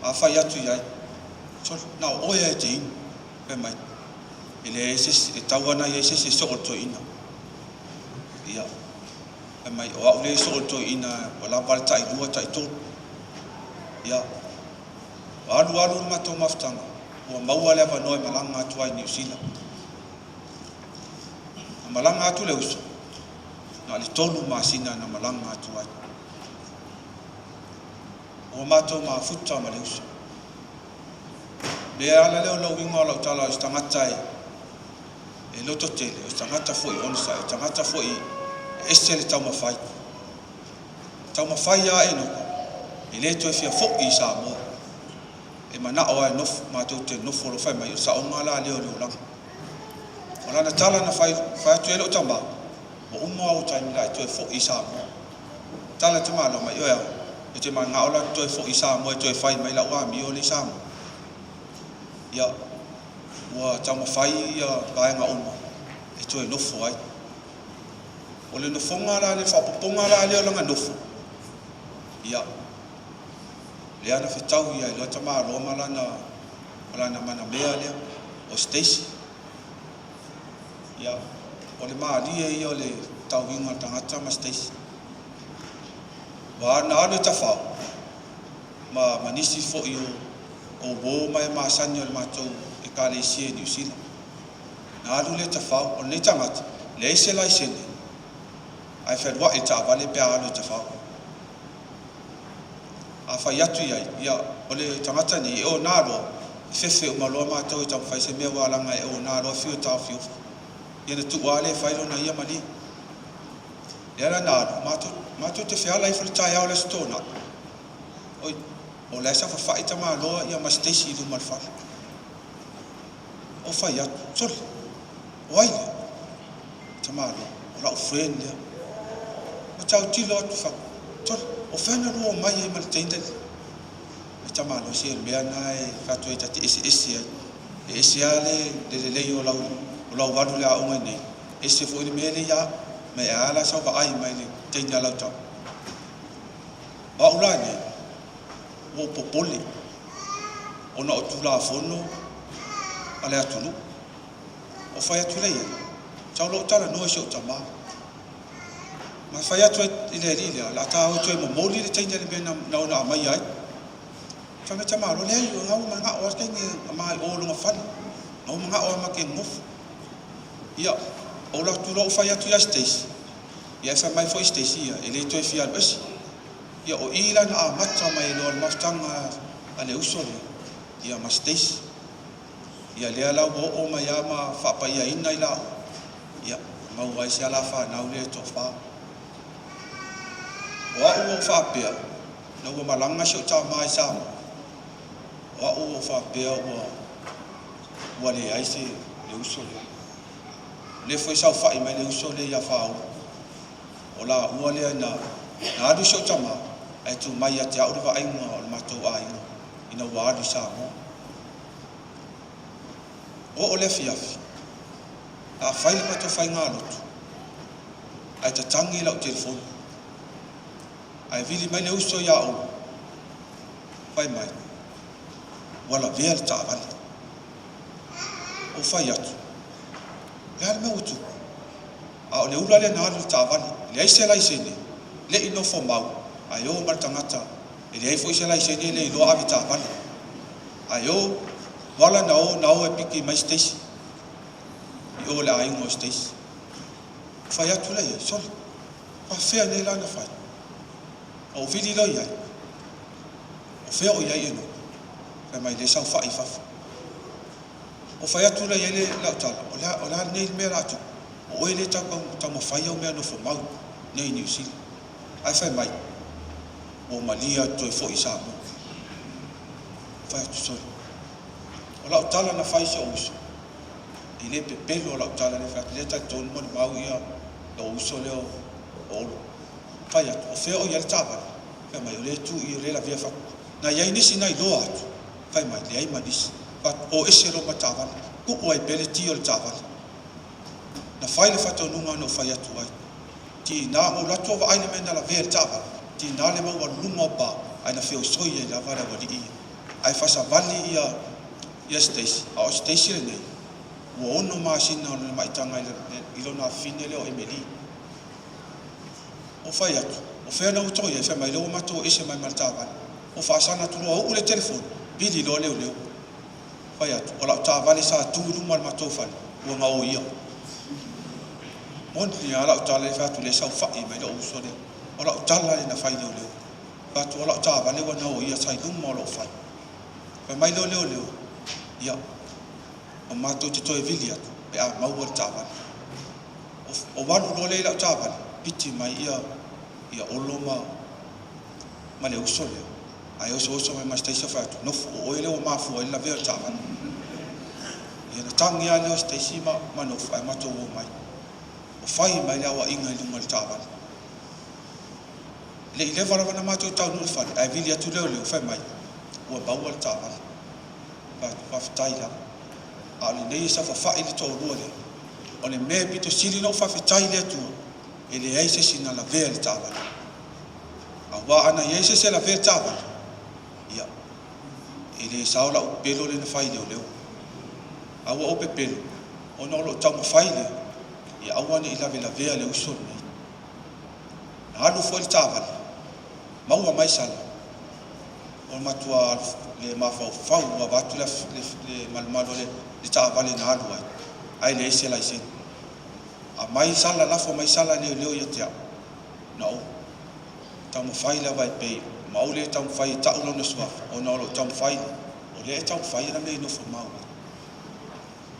Speaker 6: a whai atu iai. So, na o oia e te inu, pe mai. E le eses, e tauana i eses e soko toi ina. Ia, pe mai, o au le soko toi ina, o la pale tai lua tai tolu. Ia, alu alu matou maftanga. Ua maua le avanoa e malanga atu ai New Zealand. Na malanga atu le uso. Na le tolu maasina na malanga atu ai. Ua matou maafuta ma le uso. Le ala leo lau winga o lau tala o stangata e loto tele, o stangata fo i onsa, o stangata fo i ese le tau mawhai. Tau mawhai a Enoka. E le to e fia fo i Samoa. E mana o ai nof mātou te nofo lo whai mai o sa o ngala leo leo langa. O lana tala na whai atu e lo tamba, o umo au taimi lai to e fo i Samoa. Tala te malo mai o ea, e te mai ngā ola to e fo i Samoa e to e whai mai la ua mi o le Samoa. Ia, ua tama whai ia vaenga umo, e to e nofo ai. O le nofo ngala le whapoponga la leo langa nofo. Ia, le ana whetau ia i loa tama roa malana mana mea lea o Stacy. Ia, o le maalia ia o le tau winga tangata ma Stacy. Wa ana anu tawhau, ma manisi fo i o wō mai maasani o le mātou e kāle isi e New Zealand. Na anu le tawhau, o le tangata, le eise lai sene, ai whedwa e tāwale pia anu tawhau. A whai atu iai, ia, o le tangata ni e o nāroa, e whewhe o maloa mātou e tau whai se mea wālanga e o nāroa whio tau whio. Ia na tuwa ale whailo na ia mali. Ia na nāroa, mātou te whiala i whalitai au le stona. Oi, o le sa whawhai ta maloa ia ma Stacy i lumal whala. O whai atu, sori, o aile, ta maloa, o lau friend ia. O tau tilo atu whau, sori, o whena rua mai e maliteindali. E tamalo si e mea na e whatu e tati ese ai. E ese ale le lei o lau wadu le aunga nei. Ese fo ili mele ia, me e ala sau ba ai mai le teina lau tau. Ba ula ne, o popole, o na o tula a fono, ale atunu. O whai atu leia, tau lo tala noa se o tamaa. Ma whai atu i le rile, la tā o tue mo mōli le teina le mea na ona a mai ai. Whanga tamaro, le ai o ngau ma ngā oa kengi a mai o lunga whani. Ngau ma ngā oa ma ke ngofu. Ia, o la tu lau whai atu ia Stacy. Ia e whai mai fo i Stacy ia, e le toi fia luesi. Ia o ila na a mata mai lo al maftanga a le usole. Ia ma Stacy. Ia lea lau o mai ama whapa ia ina i lau. Ia, mau ai se ala whanau le to wha. O au o whapea, na ua malanga sio tā mai Samoa. O au o whapea ua le aise le uso le. Le foi sau whai mai le uso le ia whao. O la ua le na adu sio tā mai, ai tu mai a te au rewa ainga o le matou a inga, ina ua adu Samoa. O le fiafi, a whaile matou whai ngā lotu, ai ta tangi lau telefonu, ai vili mai le uso ia o, whai mai, wala vea le tāwani, o whai atu, le hale me utu, a o le ula le nālu le tāwani, le aise lai sene, le ino fo mau, ai o mar tangata, e le aifo ise lai sene le ilo avi tāwani, ai o, wala na o e piki mai stesi, i o le aingo stesi, whai atu lei, soli, wha whea nei lana whai, o vili loi ai, o whea o iai eno, whai mai le sau whai whafu, o whai atu lei ele lau tala, o la nei mea ratu, o ele tamo whai au mea no fo mau, nei New Zealand, ai whai mai, o malia toi fo i Samoa, whai atu soli, o lau tala na whai se o uso, i le pepelo o lau tala le whai, le tai tonu mo ni mau ia, o uso leo o olo, whai atu, o whea o ia le tāwani, whai mai o le tu i o le la via whaku, na iai nisi nai loa atu, whai mai le ai manisi, o ese ro ma tāwani, ku o ai pele ti o le tāwani, na whai le whato nunga no whai atu ai, ti nā mo lato wa aile mena la vea le tāwani, ti nā le mau lunga o pa, ai na wheo soi e la vara wali ia, ai whasa vali ia Stacy, a o Stacy le nei, ua ono maasina o le maitanga i lona fine leo e meli. O whai atu, o whea na utoi e whai mai leo mato ese mai maltāwani, o whaasana tu loa ule telefon, bili lo leo leo. Whai atu, o lau tāwani sa tūru mal mato whani, ua ngā o ia. Monti a lau tāla le whatu le sau whai mai leo uso leo, o lau tāla le na whai leo leo. Whatu o lau tāwani ua ngā o ia sai luma o lau whai. Whai mai leo leo leo. Ia, o mātou te toe vili atu, e a maua le tāwani. O wanu lo le lau tāwani, piti mai ia olo ma le uso leo. Ai oso mai Stacy whai atu, nofu o oe leo mafua i la vea le tāwani. Ia na tangi a leo Stacy ma nofu, ai mātou o mai. O whai mai leo a inga i lunga le tāwani. Le i le varavana mātou tau nule whani, ai vili atu leo whai mai, ua baua le tāwani. Whawhitai la. A le nei sa whawhai le tō rua le. O le mea pito siri no whawhitai le atua. E le eise sina la vea le tāwani. A wā ana i eise se la vea le tāwani. Ia. E le saola o pelo le na whai leo leo. A wā ope pelo. O na olo tau ma whai le. Ia awane i la vea le uso nei. Na anu fo le tāwani. Maua mai sala. O matua le mafau wa watu le malmalo le tāwale na alu ai. Ai le ese lai sen. A mai sala lafo mai sala leo ia te au. Na o. Tau ma whai la vai pei. Ma o le tau whai tau lona suafa. O na olo tau whai. O le tau whai na mei no fo mau.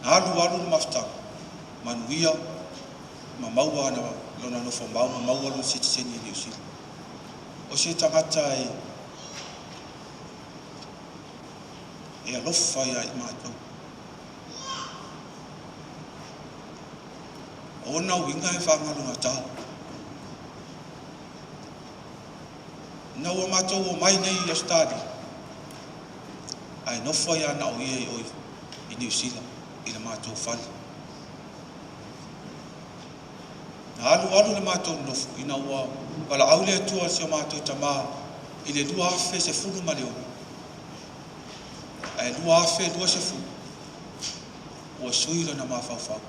Speaker 6: Na alu na maftau. Manuia. Ma maua na lona no fo mau. Ma maua lona sitiseni New Zealand. O se tangata e alofa ia i mātou. O na winga e whangalunga tau. Na ua mātou o mai nei i Australia. Ai nofa ia na o ia i oi i New Zealand i le mātou whali. Na alu le mātou nofu i na ua wala au le atua si o mātou tamā i le lua afe se fulu ma leo. Ai lua afe, lua se fu. Ua suilo na mawhawhau.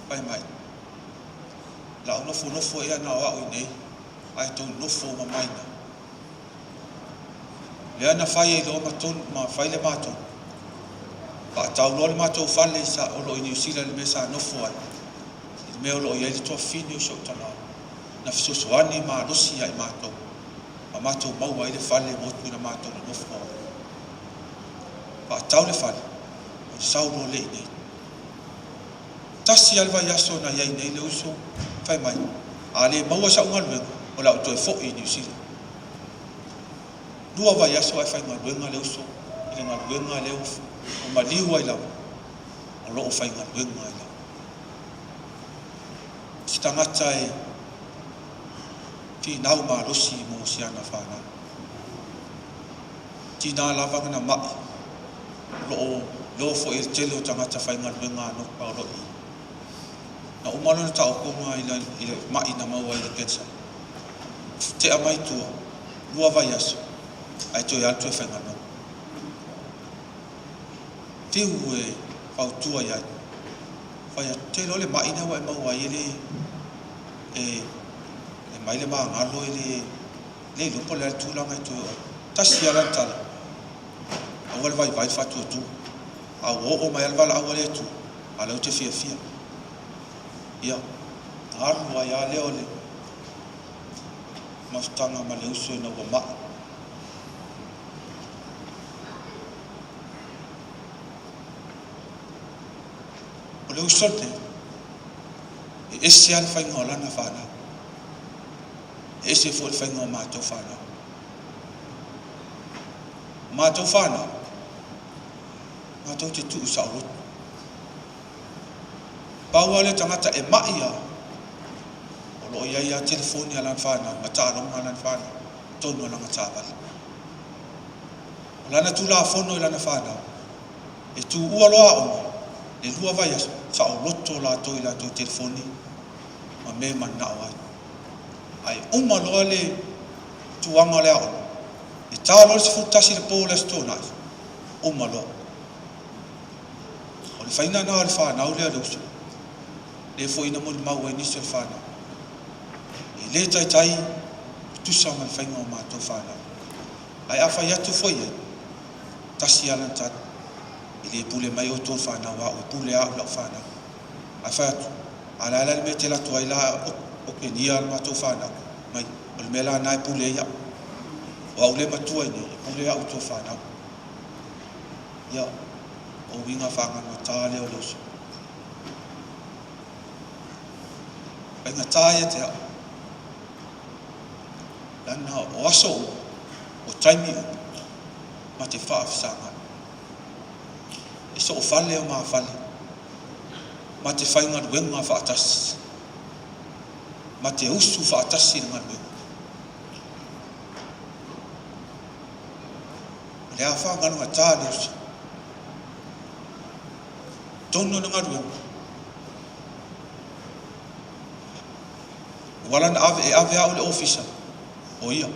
Speaker 6: Pai mai. La nofo ea na wau i nei. Ai tau nofo ma maina. Lea na whai e loa maton, ma whai le maton. Pa tau loa le maton whale sa olo i New Zealand me sa nofo ai. I me olo i ele toa fini o shotana. Na fisosoani ma losi ai maton. Ma maton maua i le whale motu na maton nofo ai. Pa tau le whale, o saulo le nei. tasi alva yaso na yai nei le uso fai mai ale maua sa unga luenga o la uto e fo i New Zealand dua va yaso ai fai ngal luenga le uso ile ngal luenga le o maliu ai la o lo fai ngal luenga ai la stangata e ti nau ma losi mo siana fana ti na lava na ma lo fo il telo tangata fai ngal luenga no pa lo i na umalo na tau ko mai ile ma ina ma wa ile ketsa te amai tu lua vai aso ai to ya tu fa ngano te ue au tu ya fa ya te lo le ma ina wa ma wa ile e mai le ma ngalo ile le lo po le tu la mai tu ta sia la tala awal vai fa tu a o mai alva la awal tu ala te fia ia arwa ya leole mastanga ma le uso na wa ma o le uso te ese al fa ngola na fana ese fo fa ngoma ma to fana ma to te tu sa ro Paula le tangata e maia o lo ia telefoni ala fana mata no ala fana tono la mata val la na tu la fono la na fana e tu u lo a e lua vai sa o lotto la to ila to telefoni ma me man na wa ai uma lo le tu anga le a e talo se futasi le pola stona uma lo o le faina na al fana o le lo le fo ina mo ma wa ni se fana e le tai tu sa mal fa ngo ma to fana ai afa ya tu foi tasi ala ta ile pule mai o to fana wa o pule a la fana afa ala le mete la to ila o ke ni al ma to fana mai o le mela na pule ya wa o le ma tu ni pule a o to fana ya o winga fanga no tale o lo na taia te lana o aso o taimi ma te whaafisanga e so o fale o maa fale ma te whainga ruenga whaatasi ma te usu whaatasi nga ruenga le a whaanganu a tāne usu tono nga ruenga wala na ave au le officer o ia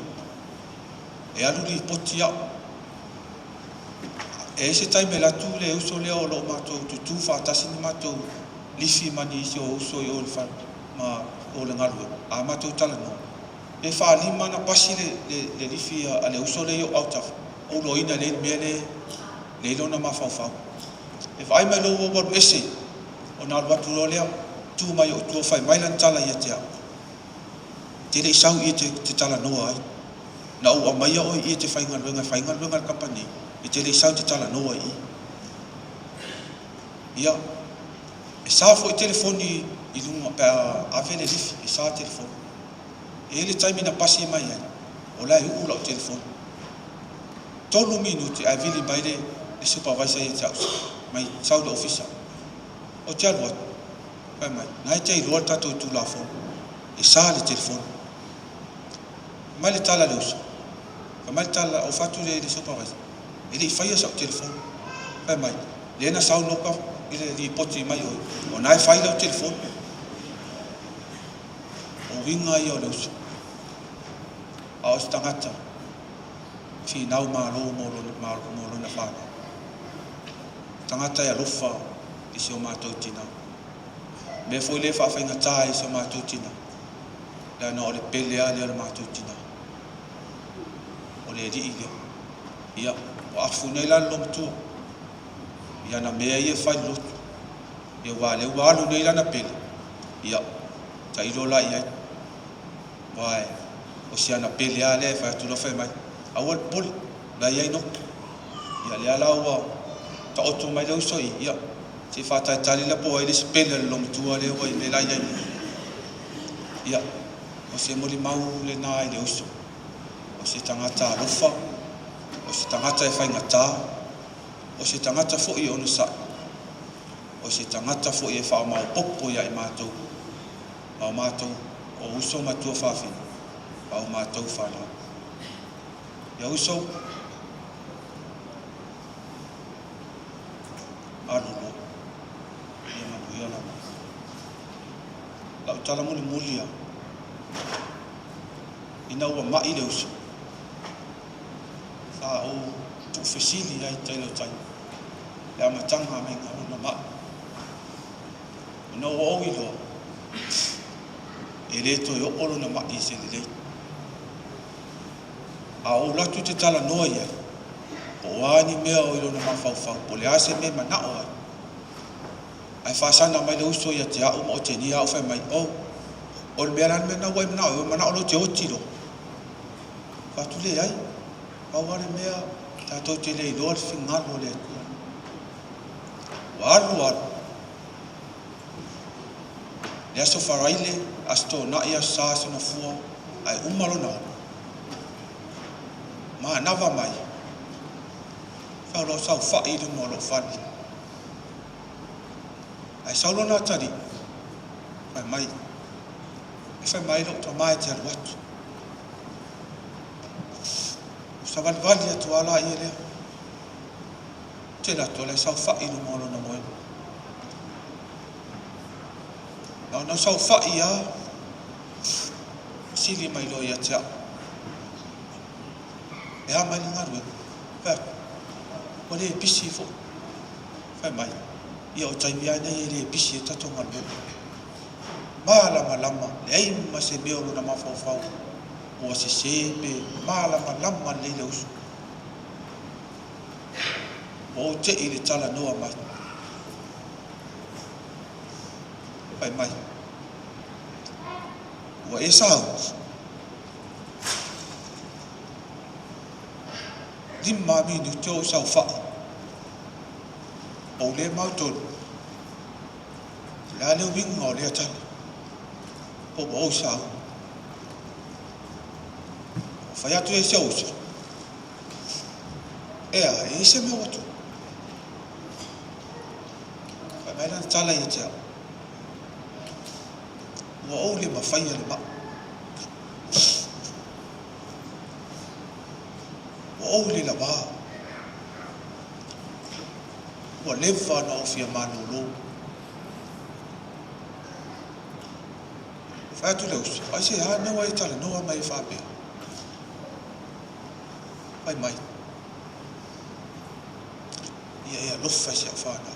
Speaker 6: e alu li poti au e se taime Latu le uso le o lo mato tu fatasi ni mato lifi mani se o uso i o le fa ma o le ngaru a mato tala no e fa li mana pasi le lifi a le uso le o out of o lo ina le mele le lo na mafau e fa mai lo o mese o na watu lo le tu mai o tu fa mai lan tala ia te te le sau i te tala noa ai na o mai o i te whainga luenga company i te le sau te tala noa i ia e sa fo i telefoni i lunga pe avele lifi e sa telefoni e le taimi na pasi mai ai o lai ula o telefoni tolu minuti a vili mai le supervisor i te ausa mai sau le officer o te alua pai mai nai te i roa tato i tu la fo e sa le telefoni mai le tala le uso mai tala o fatu le supervisor ele fai sa o telefoni pai mai le na sau noka ile li poti mai o nai fai le telefoni o winga i o le uso a o stangata fi nau malo mo na fana tangata ya lofa i se o matou tina me foi le fa fainga tai se o matou tina la no le pele ale o matou tina le di ia o afu nei la lom tu ia na mea ia fai lot ia wale walu nei la na pele ia ta ilo la ia vai o sia na pele ale fa tu lo fai mai awal pol la ia no ia le ala wa ta otu mai lo so ia Te whātai tari la po ai le spele le long tua le wai le lai ai. Ia, o se mori mau le nā i le uso. O se tangata alofa, o se tangata e whaingatā, o se tangata fo i ono sa. O se tangata fo i e whao mau popo ia i mātou. Mau mātou o uso matua whawhi. Mau mātou whanau. Ia uso, anolo. Ia mamu ia lama. Lau tala muli mulia. Ina ua mai le uso. Sa o tufesili ai tailo tai. Ia matanga menga una ma. Ina ua owi loa. E leto i olo na mai se le lei. A o latu te tala noa ia. O ani mea o ilo na mawhauwhau. Po le ase me manao ai. Ai whasana mai le uso ia te au mo te ni au whai mai. O le mea lan me na wai manao. O manao lo te oti lo. Whatu le ai. Paware mea. Tātou te le iloa le whingalo le atua. Wa alu alu. Le aso wharaile. Asto na ia sāsa na fua. Ai umalo na. Ma nawa mai. Whalo sau whai le mo lo whani. Ai saulo na tari. Whai mai. E whai mai lo to mai te alu atu. Sa valvali atu ala i lea. Te lato le sau whai le mo lo na moe. Na sau whai a. Sili mai lo ia te au. E ha mai ngaru e. Pea. O le pisi fo. Whai mai. Ia o taimi ai nei le pisi e tato ngaru e. Malama lama. Le ai ma se meo na mawhauwhau. O se sepe. Malama lama le le usu. O te i le tala noa mai. Whai mai. Ua e sau. Lima minu tō sau whai. O le mautonu. La leo winga o le atala. Po o sau. Whai atu e se usu. Ea, e se me watu. Whai mai lana tala i te au. Ua o le mawhai le ma. Ua o le la wā. Ua lewa na o fia manu lo. Whai atu le usu. Ai se ha newa e tala noa mai whapea. Whai mai. Ia ea lofa se a whana.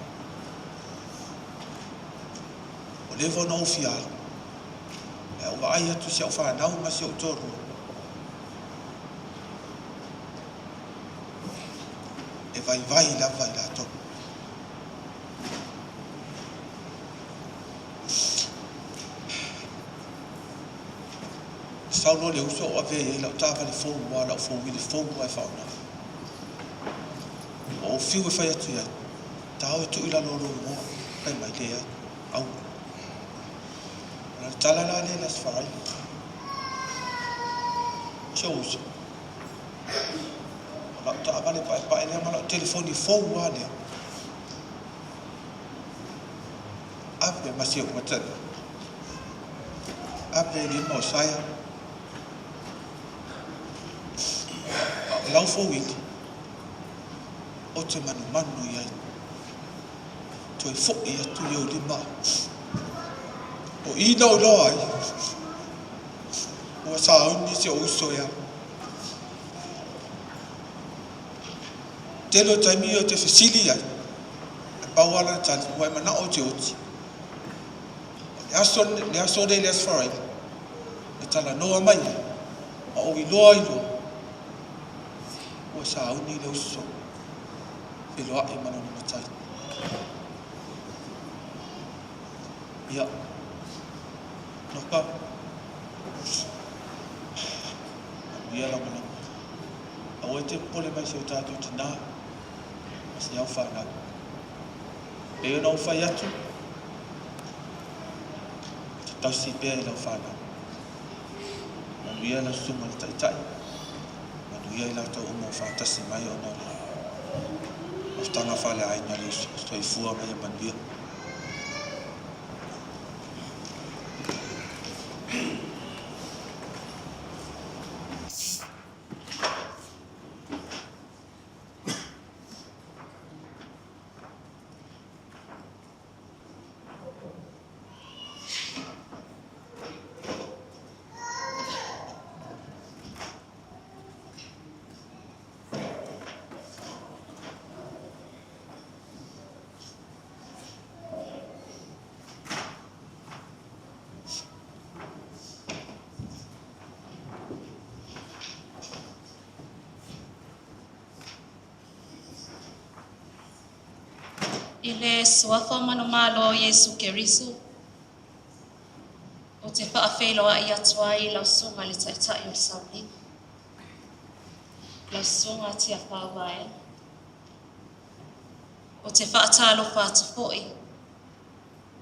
Speaker 6: Ua lewa na o fia ala. Ea ua ai atu se a whanau ma se o toru. E vai lava i la toku. Saulo le uso o ave e lau tāpa le fōu wa lau fōu i le fōu ai whauna. O fiu e whai atu iai. Tāo e tu i la loro moa. Kai mai le ai. Au. La tala la le las whai. Tia uso. Lau tāpa le pae lea ma lau telefoni fōu wa lea. Ave masi o matana. Ave ni mo saya. Lau fōu iti. O te manu iai. Toi fo i atu i o lima. O i nau loa ai. O sa uni se o uso ia. Telo taimi o te fesili ai. A pauala tali. Wai mana o te oti. Le aso de le asfarai. E tala noa mai. A o i loa i loa. O sa uni le uso. E loa e mana ni matai. Ia. Noka. Ia la mana. A o te pole mai se o tātou te nā. Mas ni au whanau. E no fai atu. Tau si pea I lau whānau. Manuia la sunga le taitai. Manuia I la tau umo whātasi mai o no le. Aftanga whale aina le stoi fua mai manuia.
Speaker 7: I le suafa manumalo Yesu Keriso. O te whaawheloa I atua I lau sunga le taitai o sauli. Lau sunga tia whāwae. O te whaatalo whātafoi.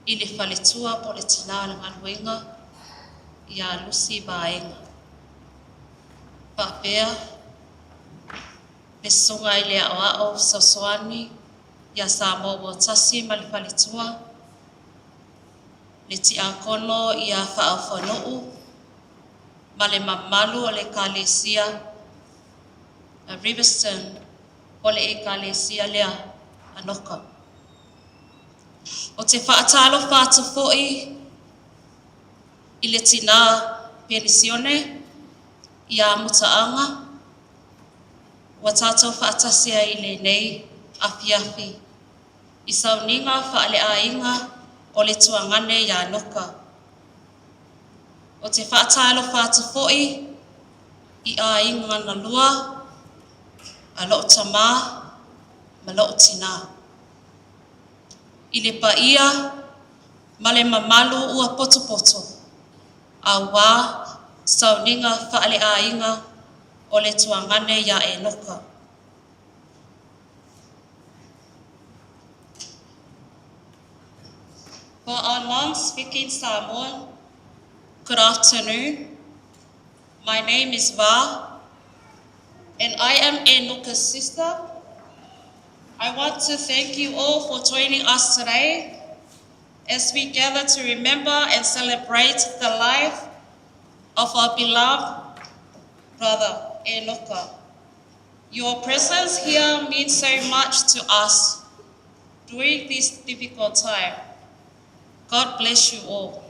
Speaker 7: I le whaletua po le tina le maluenga. I a lusi baenga. Whapea. Le sunga I le ao sosoani. Ia Samoa tasi ma le whaletua. Le ti akono ia whaawhanuu. Ma le mamalu o le kalesia. A Riverston o le e kalesia lea Enoka. O te whaatalo whātafoi I le tina penisione ia mutaanga. Wa tātou whaatasia I le nei afiafi. I sauninga whaale ainga o le tuangane ia Enoka. O te whaatalo whātafoi I ainga na lua, a loo tamā, ma loo tina. I le paia, ma le mamalu ua poto. A wā, sauninga whaale ainga o le tuangane ia Enoka. For our non-speaking Samoan, good afternoon. My name is Va, and I am Enoka's sister. I want to thank you all for joining us today as we gather to remember and celebrate the life of our beloved brother Enoka. Your presence here means so much to us during this difficult time. God bless you all.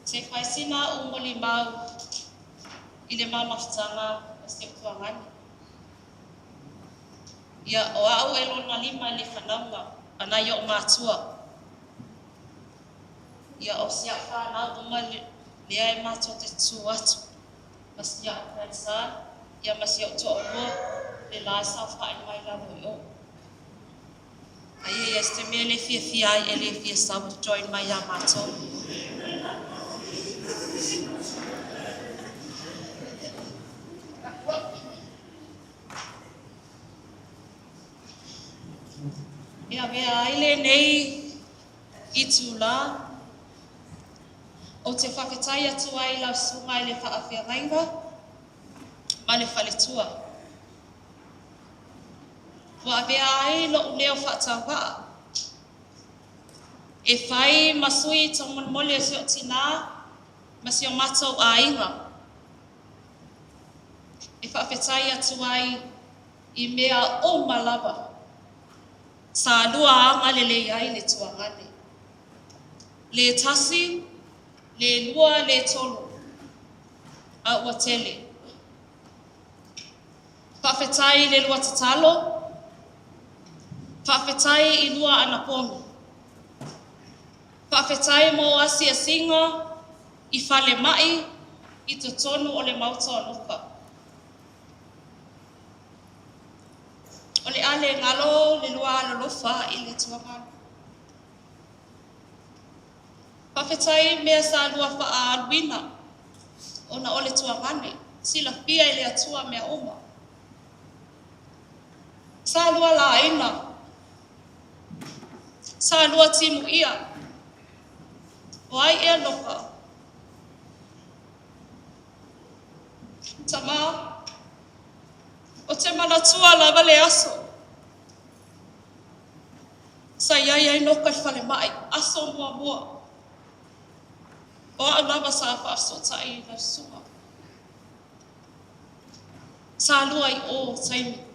Speaker 7: Te whaisina o moli mau I le mamafutanga o se tuangani. Ia o au e lona lima le whanaunga ana I o mātua. Ia o sia whanau uma lea e mātua te tū atu. Masia o Prensa, ia masia o toa ua. Le la sa whae mai la mo o. Ai este me le fia ai le fia sa join mai ya mato. Ia vea ai le nei I tula. O te whakatai atu ai lau sunga I le whaawhiangainga. Ma le whaletua. Wa vea ai lo leo whaatawa. E whai masui tō mole o seo tina, masi o mātou ainga. E whaawhetai atu ai I mea o malaba. Sa lua anga le lei ai le tuangane. Le tasi, le lua le tolu. A ua tele. Whaawhetai le lua tatalo. Whaawhetai I lua ana pongi. Whaawhetai mo asia singa, I whale mai, I to tonu o le mauta Enoka. O le ale ngalo le lua alolofa I le tuangana. Whaawhetai mea sa lua wha aluina, o na o le tuangane, sila pia I le atua mea oma. Sa lua la ina. Sa lua timu ia. O ai Enoka. Tama. O te manatua lava le aso. Sa iai Enoka whale mai. Aso mua mua. O a lava sa aso tai na sua. Sa lua I o taimi.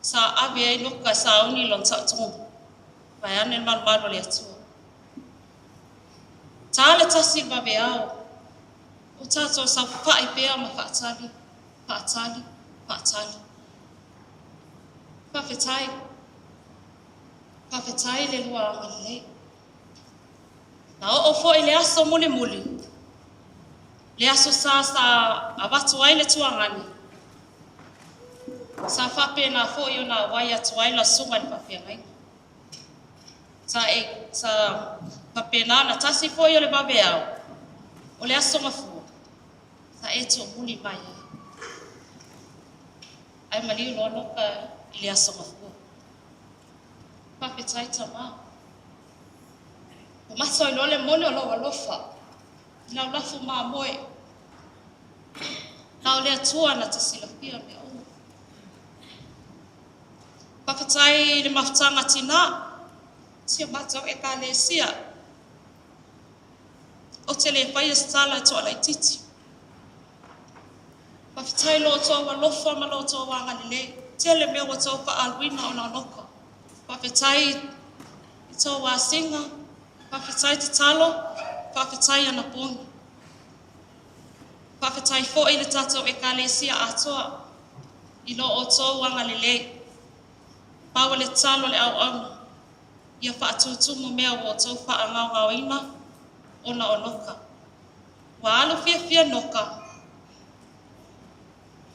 Speaker 7: Sa ave Enoka sa uni lon sa tongu. Vai ane malu le atua. Ta le tasi ma beao. O tato sa whae pea ma whaatali. Whaatali. Whaatali. Whawhetai. Whawhetai le lua amalei. Na o fo I le aso muli muli. Le aso sa awatu ai le tuangani. Sa whape na fo I ona wai atu ai la sunga ni whawhengai. Sa whape na tasi fo I o le babeao. O le aso mafu. Sa to muli mai. Ai maliu no Enoka I le aso mafu. Whawhetai tama. O maso I le mone o loa lofa. Nau lafu maa moe. Nau le atua na tasilapia me o. Whawhetai le mafutanga tina. Sia matau e ka le sia. O te le whaia stala e toa lai titi. Whawhetai lo toa lofa ma lo toa ngalile. Te le mea wa toa wha alwina o na Enoka. Whawhetai I toa singa. Whawhetai te talo. Whawhetai ana pongi. Whawhetai fo I le tatou e ka le sia atoa. I lo o toa ngalile. Paua le talo le au au. Ia whaatutumu mea wo tau whaangau ngau ina o na Enoka. Wa alu fia Enoka.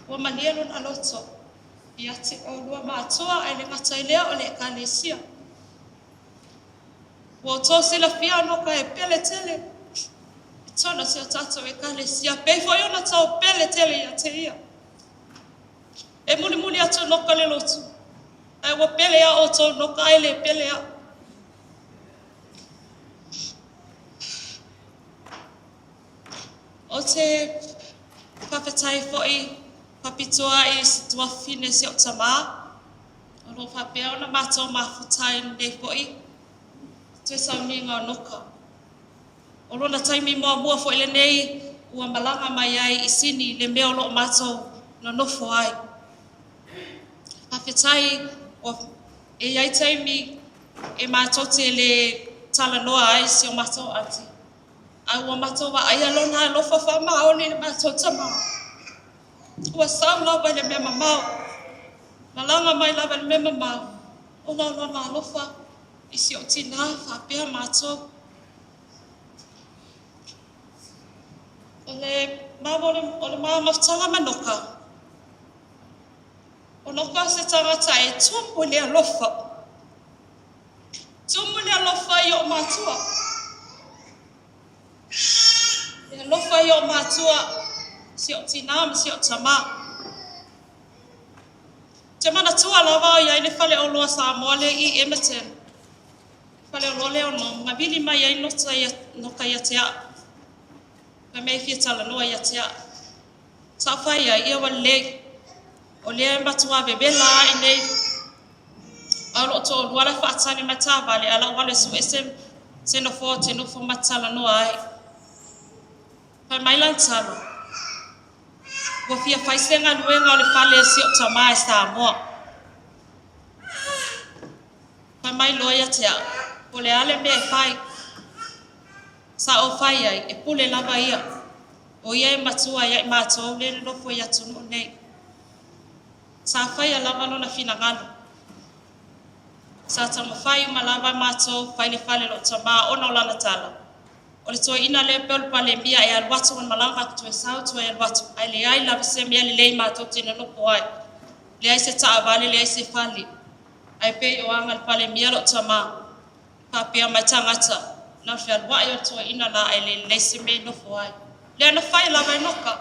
Speaker 7: Wa manielo na loto. Ia te o lua maatua ai le ngatai lea o le ekalesia. Wa tau sila fia Enoka e pele tele. E tona se o tatou ekalesia. Peifo iona tau pele tele ia te ia. E muli muli atu Enoka le lotu. Ai wa pele a o tau Enoka ai le pele a. O te whawhetai fo'i, whapitoa I situa fine se o tama. O lo whapea o na mātou mawhutai nei fo'i. Tue sauninga o Enoka. O lo na taimi mua mua fo'i le nei, ua malanga mai ai I sini le mea o lo mātou na nofo ai. Whawhetai o e iai taimi e mātou te le talanoa ai si o mātou ati. Ai ua matou wa ai alona e lofa whamao ni le matou tama. Ua sau lawa le mea mamao. Malanga mai lawa le mea mamao. O na lona lofa I si o tina whapea matou. O le maa mawtanga ma Enoka. O Enoka se tangata e tumu le alofa. Tumu le alofa I o matua. E lofa I o matua si o tina si o tama. Te mana tua lava o iai le whale o loa Samoa le I Emerton. Whale o loa leo no, mawili mai ai Enoka ia te a. Ka mei fia tala noa ia te a. Sa whai ai ia wale le. O lea e matua bebela I nei. Aulo to luala whaatani matava le ala wale su esem. Se no fo matala noa ai. Pai mai lan talo. Wa fia faisenga luenga o le whale si o tama e Samoa. Pai mai loia tea. O le ale me e whai. Sa o whai ai e pule lava ia. O ia e matua ia e mātou le nofo ia tunu nei. Sa whai a lava no na fina ngalo. Sa tama whai ma lava mātou whai le whale lo tama o na olana tala. O le toa ina le pelu pa le mia e aluatu on malanga ki tue sau tue aluatu. Ai le ai lawa se mea le lei mātou tina nuku ai. Le ai se taa vale, le ai se whali. Ai pe o anga le pa le mia lo tama. Papea mai tangata. Na whia luai o toa ina la ai le lei se mea nuku ai. Le ana whai lawa Enoka.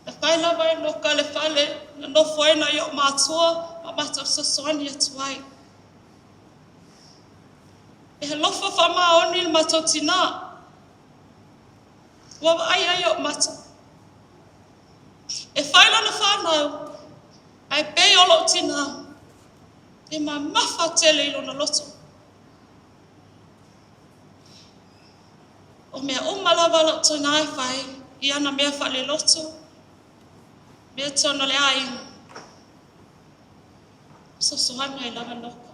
Speaker 7: Le Paila vai no kale fale no foi na yo matua ma mata sosoni atuai. E lofa fa ma oni matotina. Wa ai yo mata. E faila no fa na ai pe olo tina. E ma mafa tele ilo na loto. O mea umala lo tonai fai ia na mea fale loto. Mea tona le ai. So sohana I lava noka.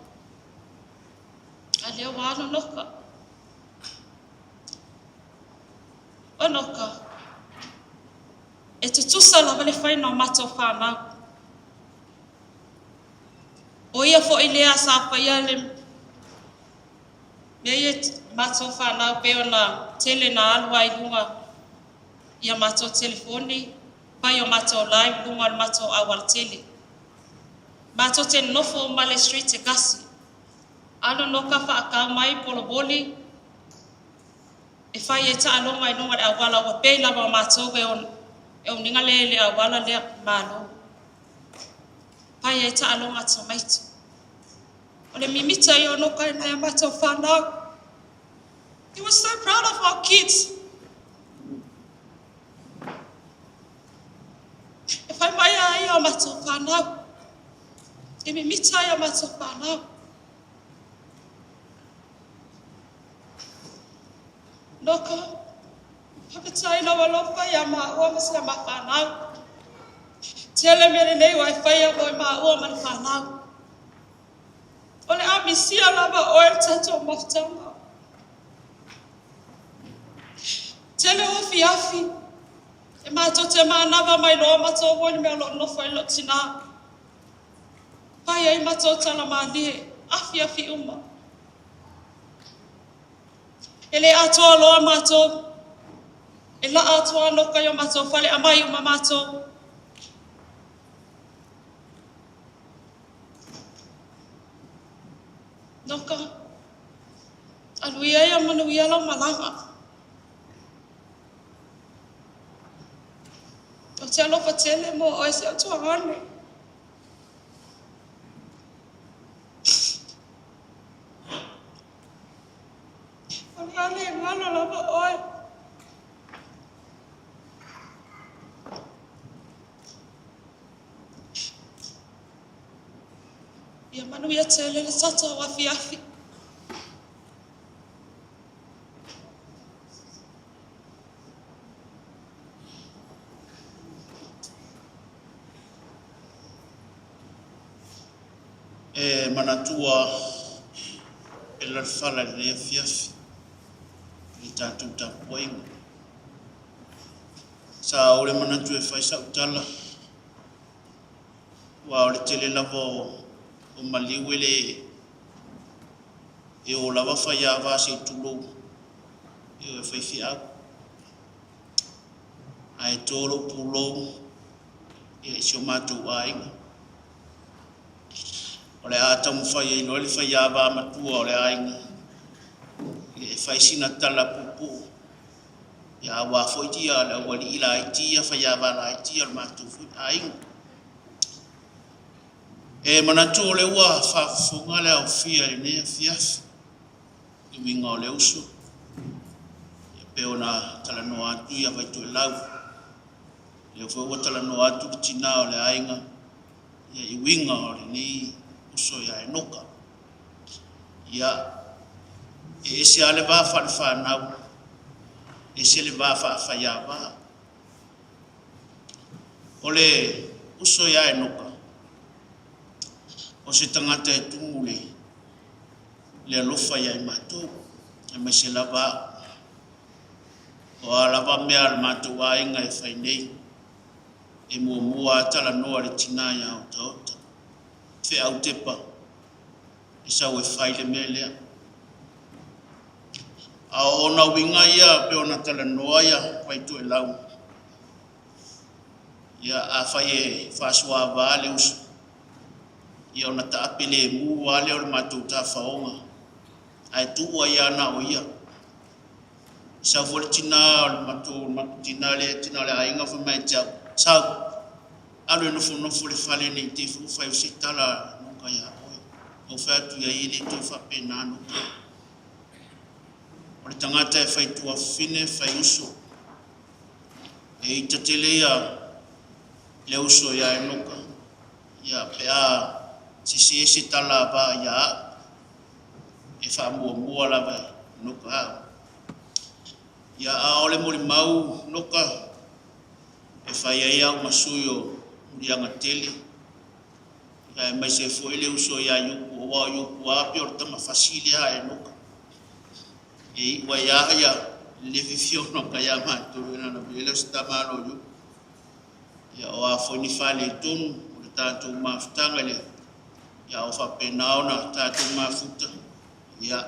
Speaker 7: Alea wana noka. O noka. E tutusa lava le fai no mato whanau. O ia fo ilea sa pa ia le mea ia mato whanau peo na tele na alua I lunga. Ia mato telefoni. Pai o mato live lunga le mato awal tele. Mato te nofo male street te kasi. Ano no ka fa ka mai polo boli. E fai e ta alonga I nonga le awala wa pe lava mato e o ninga le awala le malo. Pai e ta alonga tamaito. O le mimita I o no ka na mato whanau. He was so proud of our kids. E fai mai ai o mato whanau. E me mitai a mato whanau. Noka, hapitai na walofa ia maua masi a ma whanau. Tele mere nei wai whai a moi maua ma whanau. Ole a misia lava oe tato maftanga. Tele ofi afi. E mato te maanava mai loa mato woi mea lo nofo I lo tina. Pai ai mato tala malie, afi afi uma. Ele atoa loa mato, e la atoa loka yo mato, fale amai uma mato. Noka, aluia ia manuia lau malanga. O te alofa tele mo o ese atua hane. Ale ngalo lava oe. Ia manu ia tele le tata o afi afi.
Speaker 8: E manatua e la fala le afi afi. I tātou tapuainga. Sa ole manatu e whai sa utala. Wa ole tele lava o maliwele e o lava whai a vase I tulou. E o e whai whiau. Ai tōro pulou e sio mātou ainga. Ole a tamu whai e no le whai a vā matua ole ainga. E fai sina tala pupu. Ya wa foi dia la wali ila itia fa ya va la itia ma tu fu aing. E manatu le wa fa funga le au fia ne fias. I winga le usu. E peona tala no atu ya vai tu lau. Le fo wa tala no atu tina le ainga. Ya I winga le ni uso ya enoka. Ya e se ale va fa whanau, e se le va fa whaiawa. Ole uso ia Enoka, o se tangata e tungule, le alofa ia I mātou, e mai se lava, o a lava mea le mātou ainga e whainei, e mua atala noa le tina ia o taota, fe au tepa, e sau e whaile mea lea. A ona winga ia pe ona tala noa ia pai tu e lau. Ia a whai e whasua vale usu. Ia ona ta apele mu wale o le mātou ta whaonga. Ai tua ia na o ia. Sa vole tina o le mātou tina le ainga wha mai tau. Sau, alo no le fale nei te fu fai se tala no ka ya oi. O fa tu ya ile to fa pena no. O le tangata e fai tua fine fai uso. E i tatele ya le uso ya enoka. Ya pea si se tala ba ya e fa mua la ba noka. Ya a ole mo mau noka e fai ai au masuyo urianga tele. Ya mai se fo ele uso ya yuku wa yuku a pe orta ma fasilia e noka. E wa ya le vivio no ka ya ma to na no ele sta ma no yu. Ya o fo ni fale tonu o tanto ma ftanga le. Ya o fa pena ona tanto ma futa. Ya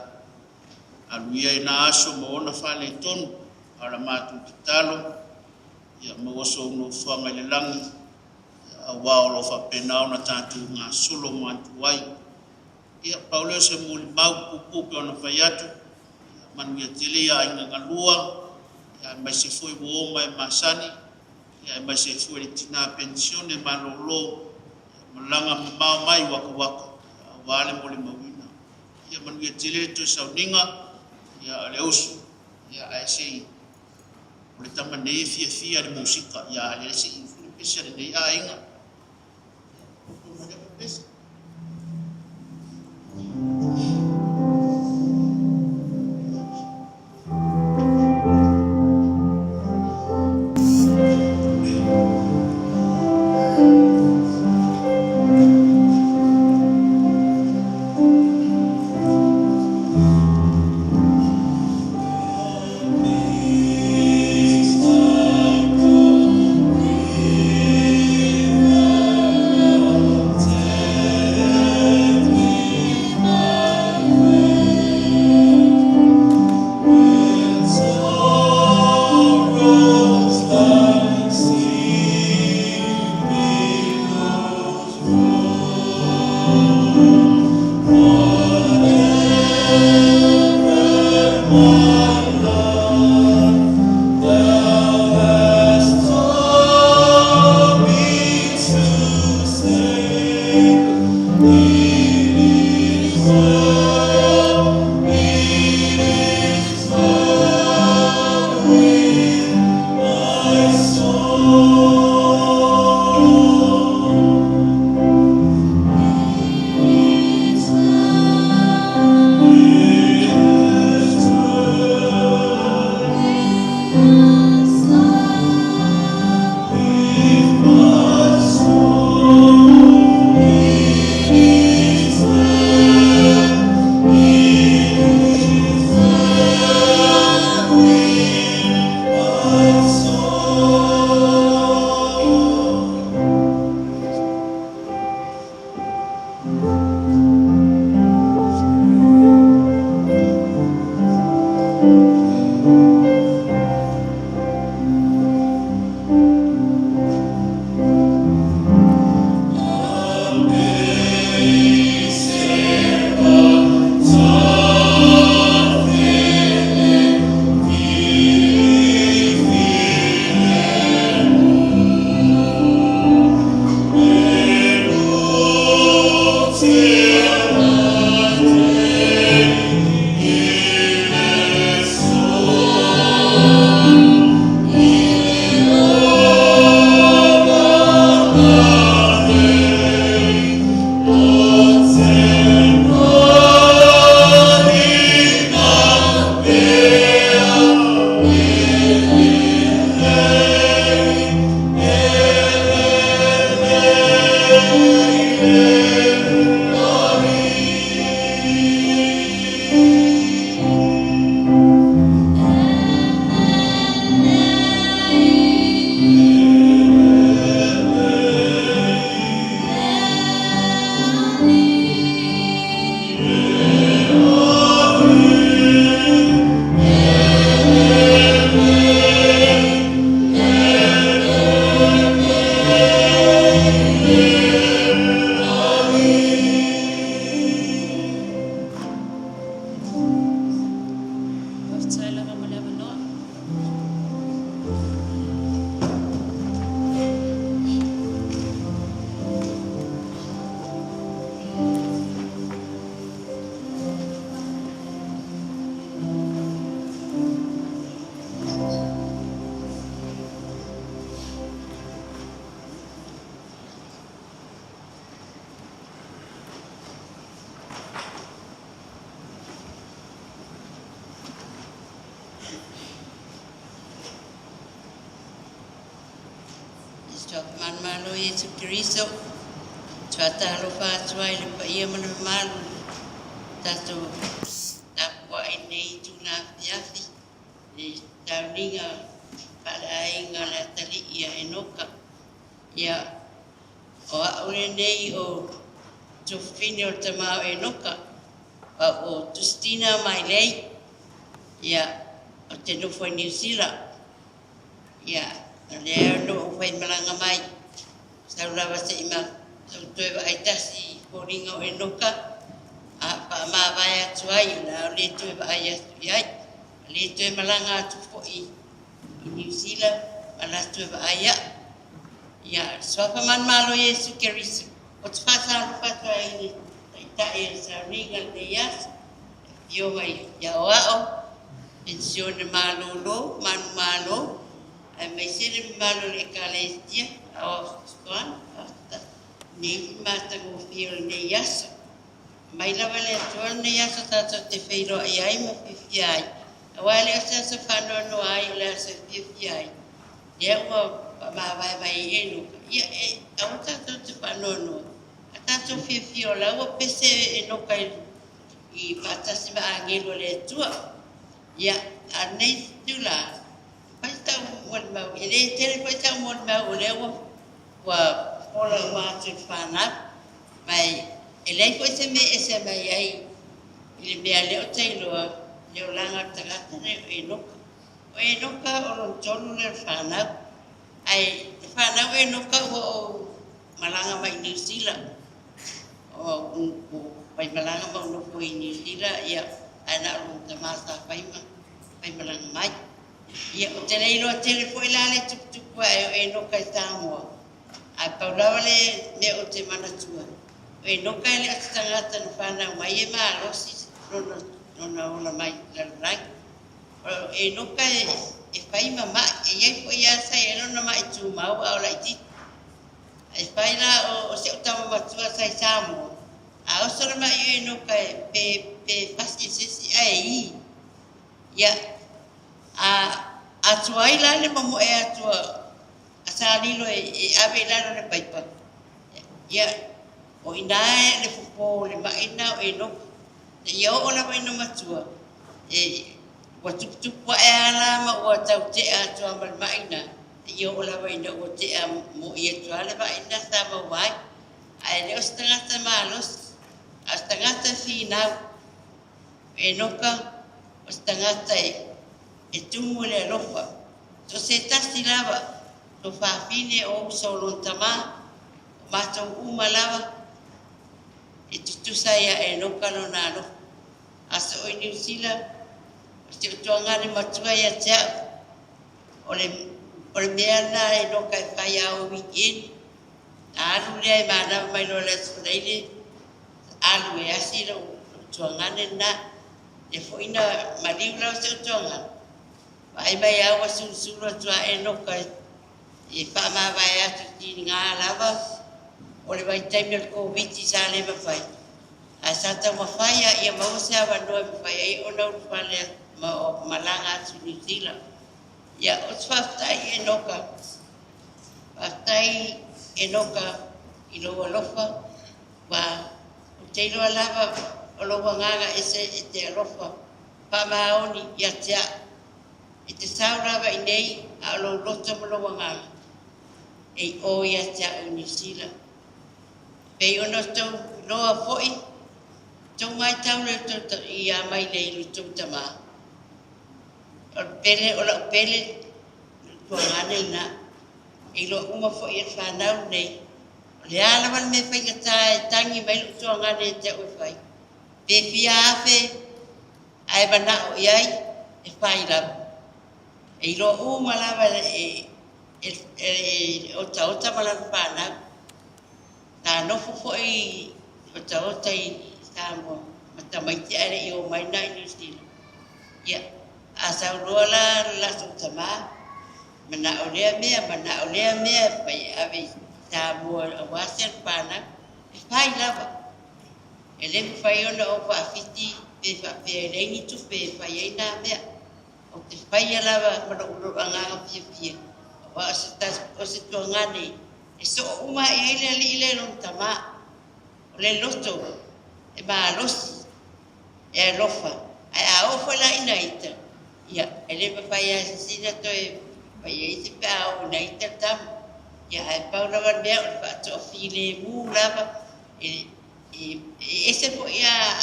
Speaker 8: aluia ina aso mo na fale tonu ala ma tu talo. Ya magoso no fanga le langi a wao fa pena ona tanto nga solo mantu wai ia Paula se mul mau pupu ona fayatu man ya tele ya nga lua ya mai se foi bo mai masani ya mai se foi tina pensione malolo malanga mau mai waka wale mul mawina ia man ya tele to sauninga ya leus ya ai sei Ole tama nei fia de musika ya le se influencer de ya inga.
Speaker 9: So manmalo Yesu Kristo. Tuata lo fa tuai le pa ia mana malu. Tato tapua ini tu na fiafi. Di tauninga pada inga la tali ia Enoka. Ia o aure nei o tufini o tamau Enoka. Pa o Tustina mai lei. Ia o te nufo New Zealand. Ia lea no o fai malanga mai. Saurawa se ima. So toe wa aitasi koringa o Enoka. A pa ma vai atu ai na le toe wa ai atu ai. Le toe malanga atu fo I New Zealand. Ala toe wa ai a. Ia swapa man malo Yesu Keriso. O te whasa rupatu ai ni. Ta e sa ringa le yas. Yo mai ya o ao. Pensione malo lo, manu malo. Ai mai sere malo le kalestia. Ao skuan. Ni mata go feel ne yas. Mai lava le tuan ne yas tato te feiro ai ma fifi ai. Awale o sa whanau no ai la sa fifi ai. Ia ua ma vai vai Enoka. Ia au tato te whanau no. A tato fifi o la ua pese Enoka I patasi ma angelo le tua. Ia a nei tula. Pai tau mon mau. Ele tere pai tau mon mau o le ua Paula watu whanau. Mai elei koe se me ese mai ai. Ile mea leo teiloa. Leo langa tagata ne o Enoka. O Enoka o lon tonu le whanau. Ai whanau Enoka o malanga mai New Zealand. O pai malanga mau noko I New Zealand. Ia ana o tamasa paima. Pai malanga mai. Ia o te leiloa telefo ilale tukutuku ai o Enoka I Samoa. Ai Paula le me o te manatua. O Enoka le atangata na whanau mai e maa losi nona ola mai lalurai. O Enoka e whai mama e iai po ia sai e nona mai tu mau au lai ti. E whai la o se o tama matua sai Samoa. A osora mai o Enoka pe pasi sesi ai I. Ia a tuai la le mamo e atua. Asa lilo e ave lalo le paipa. Ia o inae le fupo le maina o Enoka. Ia o la maina matua. Wa tuputupu e ala ma ua tau te atua mal maina. Ia o la maina ua te a mo I atua le maina sa mawai. Ai leo stangata malos. A stangata finau. Enoka o stangata e tumu le alofa. So se tasi lava. To whawhine o solon tama, o mātou umalawa, e tutusai a Enoka no nāno. Asa o New Zealand, o te utuangane matua ia te au. O le mea nā Enoka e whai au weekend. A alu lea e mānawa mai lo le sureile, alu e asi lo utuangane nā. E fo ina maliu lau se utuangane. Vai mai au a sunsura tua Enoka e whaama vai atu tini ngā lava, o le vai taimia ko viti sa le mawhai. A sata mawhai ia mawase a wanoa mawhai, ei o nau whanea malanga atu New Zealand. Ia o te whaftai Enoka. Whaftai Enoka I loa lofa, wa o te iloa lava o loa nganga ese e te alofa. Whaama aoni ia tea. E te saurawa I nei a lo lota mo loa nganga. E o ia tea o New Zealand. Pei ono tau loa foi, tau mai tau le tau I a mai le ilu tau tama. O la pele, kua ngane ina, e lo uma foi e whanau nei. O le alawan me whaingata e tangi mai lu tua ngane e te oi whai. Pe fia afe, ai wana o iai, e whai lawa. E lo uma lawa o taota malan whanau. Tā nofo foi o taota I Samoa. Mata mai te are I o mai na I New Zealand. Ia, a sauroa la so tama. Mana o lea mea, pai ave Samoa a wasen whanau. E whai lawa. E le whai ona o whawhiti, pe rengi tu pe whai ei nā mea. O te whai lawa mana uro anganga pia pia. o se tuangani. E so uma e ile non tama. O le loto, e maa losi, e a lofa. Ai a ofa la ina ita. Ia, e le papai a sina to e pai e isi pa o na ita tam. Ia, e Paula van mea o le whaato o file mu lava. Ese po ia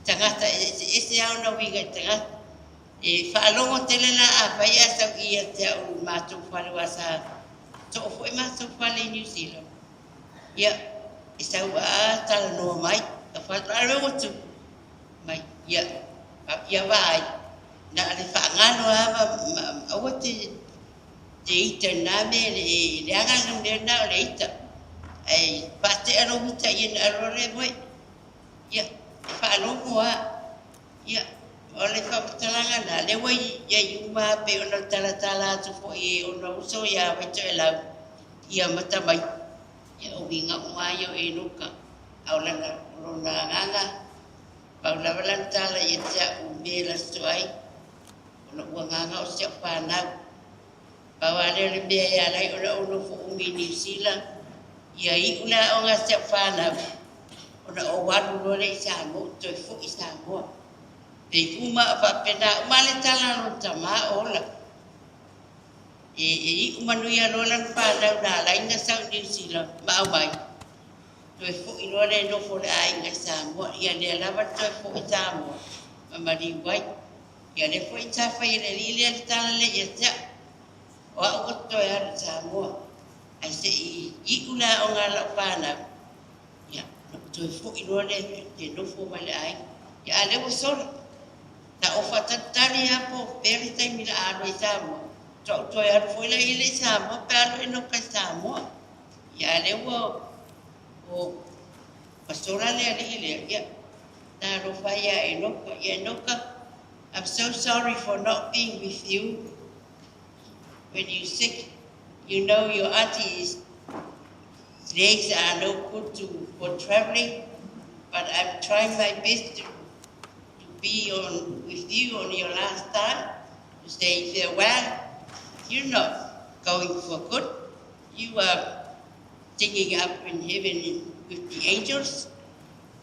Speaker 9: tangata, ese au na winga tangata. E whaalongo tele na a pai a sau ia te au mātou whalua sa to ofo e mātou whale New Zealand. Ia, e sau a tala noa mai, ka whaalongo tu mai, ia vai. Na le whaangano awa te ita nā me le angano le nā o le ita. Ai, pate aro hita i na arore moi. Ia, whaalongo ia, o le whakatalanga na le wai ia i uma pe ona tala atu fo i ona uso ia waito e lau ia mata mai ia o winga umai o Enoka au lana rona nganga Paula walan tala ia tia umela stoai ona ua nganga o sia whanau Paula le mea ia lai ona ono fo umi New Zealand ia i una o ngā sia whanau ona o wadu lore i Samoa toi fo i Samoa Pe uma fa pena umale tala no tama ola. E umanuia lolan pa na lainga sa New Zealand ma mai. To fo ilore no fo ai nga Samoa ia le lava to fo Samoa. Mari wai. Ia le fo ita fa ile ile tala le ia ja. O o to ya Samoa. Ai se I una o nga la pa na. Ia to fo ilore te no fo male ai. Ia le wo solo Na ofa tatari hapo very time ila aro I Samoa. To ya foi la ile Samoa pero Enoka Samoa. Ya le o pastora le ile ya. Na ro fa ya Enoka. I'm so sorry for not being with you when you're sick. You know your auntie's legs are no good for traveling, but I'm trying my best to be with you on your last time, to say farewell. You're not going for good. You are singing up in heaven with the angels.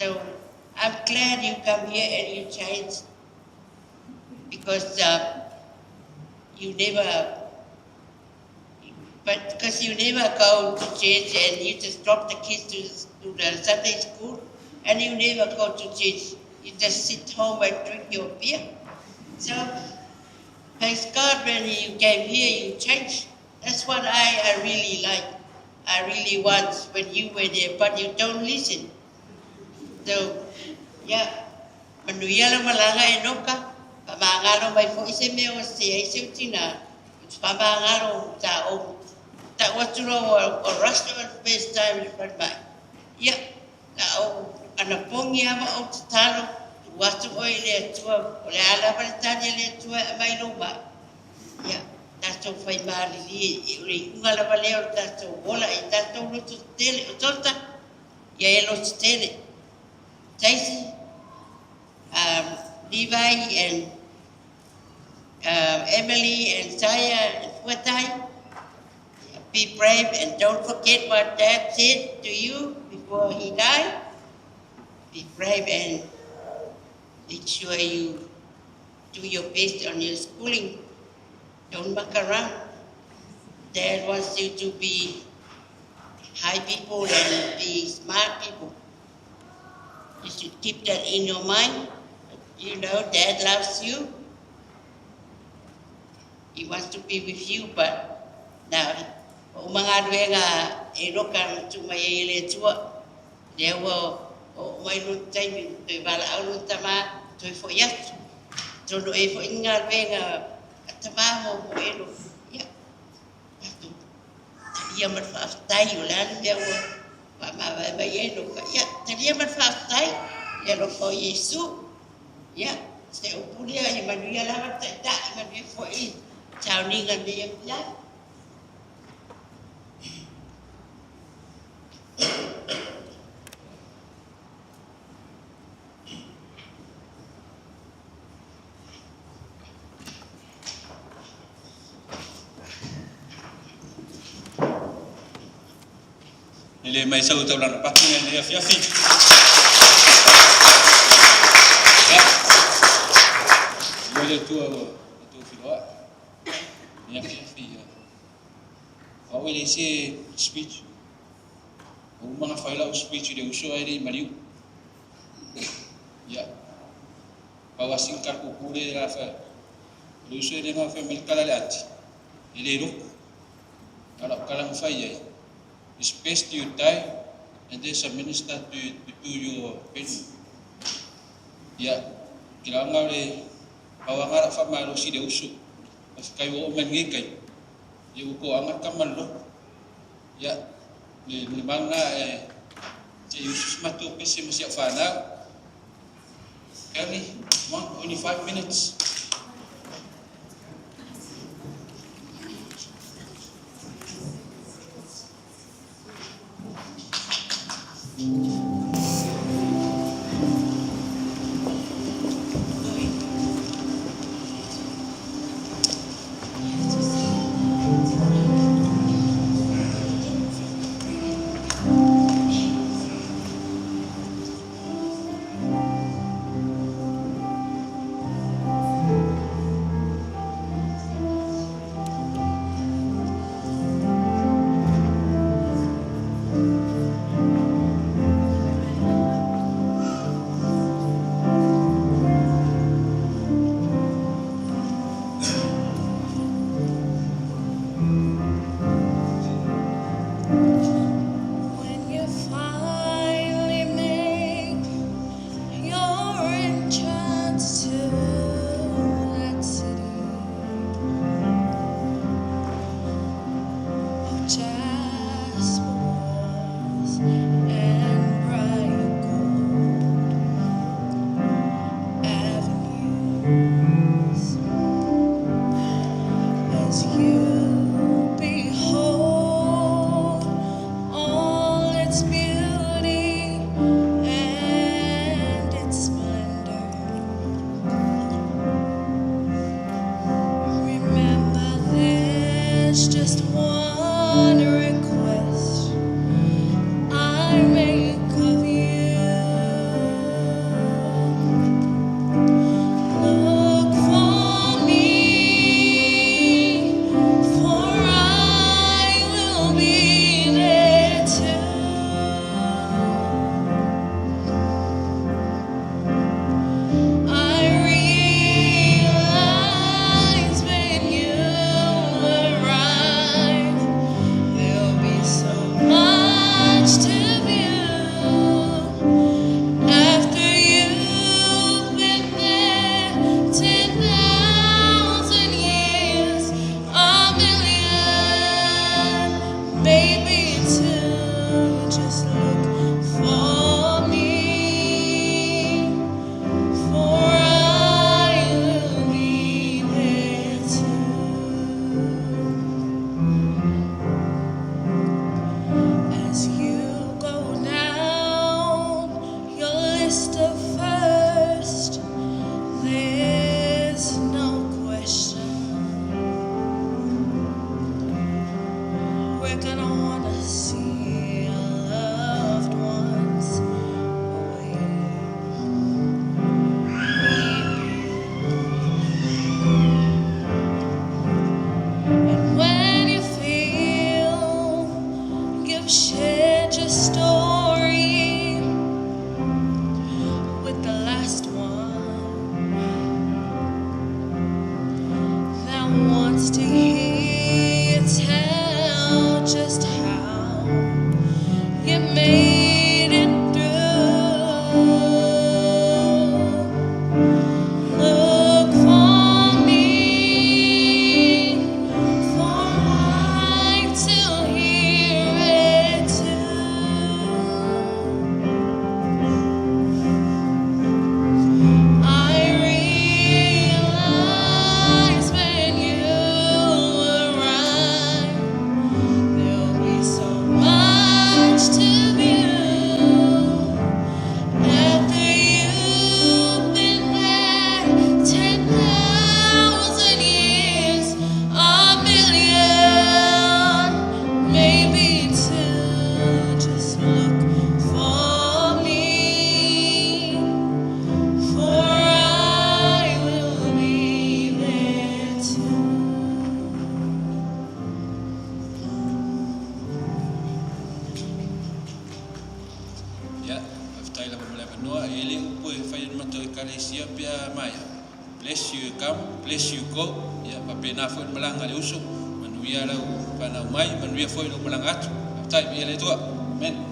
Speaker 9: So I'm glad you come here and you change, because you never go to church and you just drop the kids to the Sunday school and you never go to church. You just sit home and drink your beer. So, thanks God when you came here, you changed. That's what I really like. I really want when you were there, but you don't listen. So, yeah. Manuia la malanga Enoka, pamangalo mai fo ise me o se ise utina. Pamangalo ta o ta waturo o restaurant first time in front my. Yeah. Ta o ana pongi ama o talo watu oi le tua o le ala paletania le tua mai no mai ya tato fai mali li ri unga la vale o tato bola e tato no tele o torta ya elo tele Stacy Levi and Emily and Saya and Fuatai, be brave and don't forget what Dad said to you before he died. Be brave and make sure you do your best on your schooling. Don't muck around. Dad wants you to be high people and be smart people. You should keep that in your mind. You know, Dad loves you. He wants to be with you, but now, mga ruenga Enoka tumayele tua, there will mai no time to bala au tama to fo yat to no e fo inga ruenga tama mo eno ya tu ia mar fa tai ulan dia wa ma ba eno ya dia mar fa tai ya lo fo Yesu ya se upulia ya manuia la ta manuia fo I chao ni ngan dia ya
Speaker 6: Ele mai sau tau lana patu ne afiafi. Ele tua filoa. Ne afiafi. Au ele se speech. O mga faila o speech de uso ai mariu. Ya. Bawa singkar ukure rafa. Uso de no fa milkala lati. Ele ro. Kalau fai ai. It's best you die and there's a minister to your penny. Ya, kira ngare bawa ngara fa malu si de usu. Pas kai wo mengi kai. Ye ko angat kamal lo. Ya, ni mangna je Yesus matu pesi masih fana. Kali, only 5 minutes.
Speaker 5: Wants to hear tell just
Speaker 10: ele upo e whai mato e kalesia pia mai. Bless you come, bless you go. Ia papena fo malanga le uso. Manuia rau pana mai, manuia fo lo malanga atu. Tai ia le tua. Amen.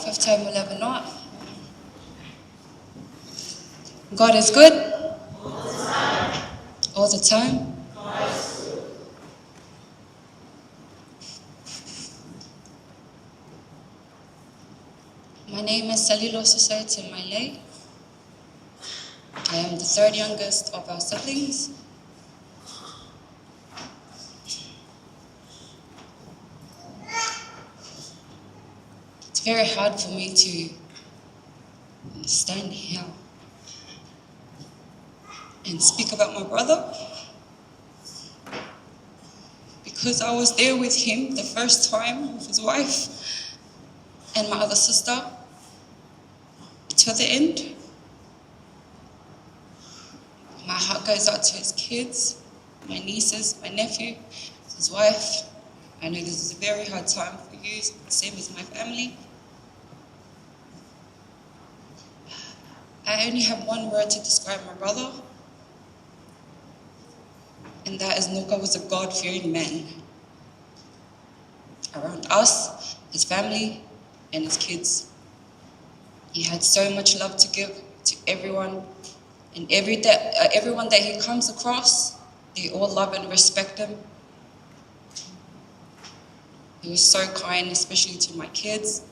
Speaker 11: Fifth time will ever not. God is good. All the time. My name is Enoka Sosaiete 22.02.1979. I am the third youngest of our siblings. It's very hard for me to stand here and speak about my brother because I was there with him the first time with his wife and my other sister till the end. My heart goes out to his kids, my nieces, my nephew, his wife. I know this is a very hard time for you, same as my family. I only have one word to describe my brother, and that is Enoka was a God-fearing man around us, his family, and his kids. He had so much love to give to everyone, and everyone that he comes across, they all love and respect him. He was so kind, especially to my kids.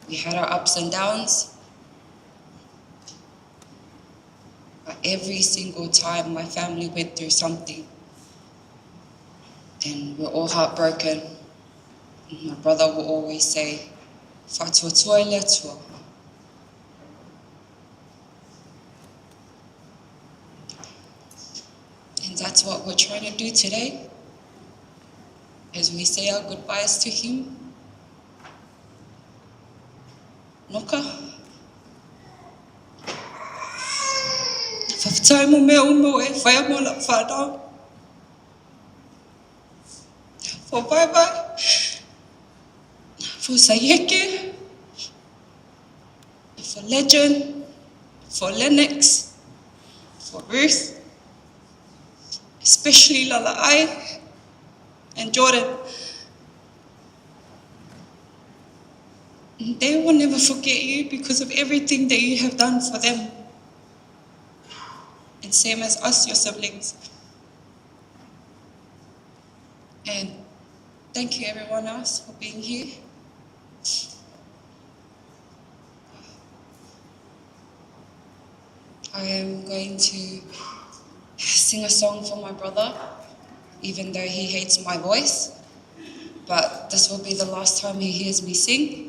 Speaker 11: We had our ups and downs, but every single time my family went through something, and we're all heartbroken, and my brother will always say, "Whatuatua I letua." And that's what we're trying to do today, as we say our goodbyes to him. Enoka, whawhitai mo mea umo e whaia mo la whanau. For bye-bye, for Sayeke, for Legend, for Lennox, for Ruth, especially Lalai and Jordan. They will never forget you because of everything that you have done for them. And same as us, your siblings. And thank you everyone else for being here. I am going to sing a song for my brother, even though he hates my voice. But this will be the last time he hears me sing.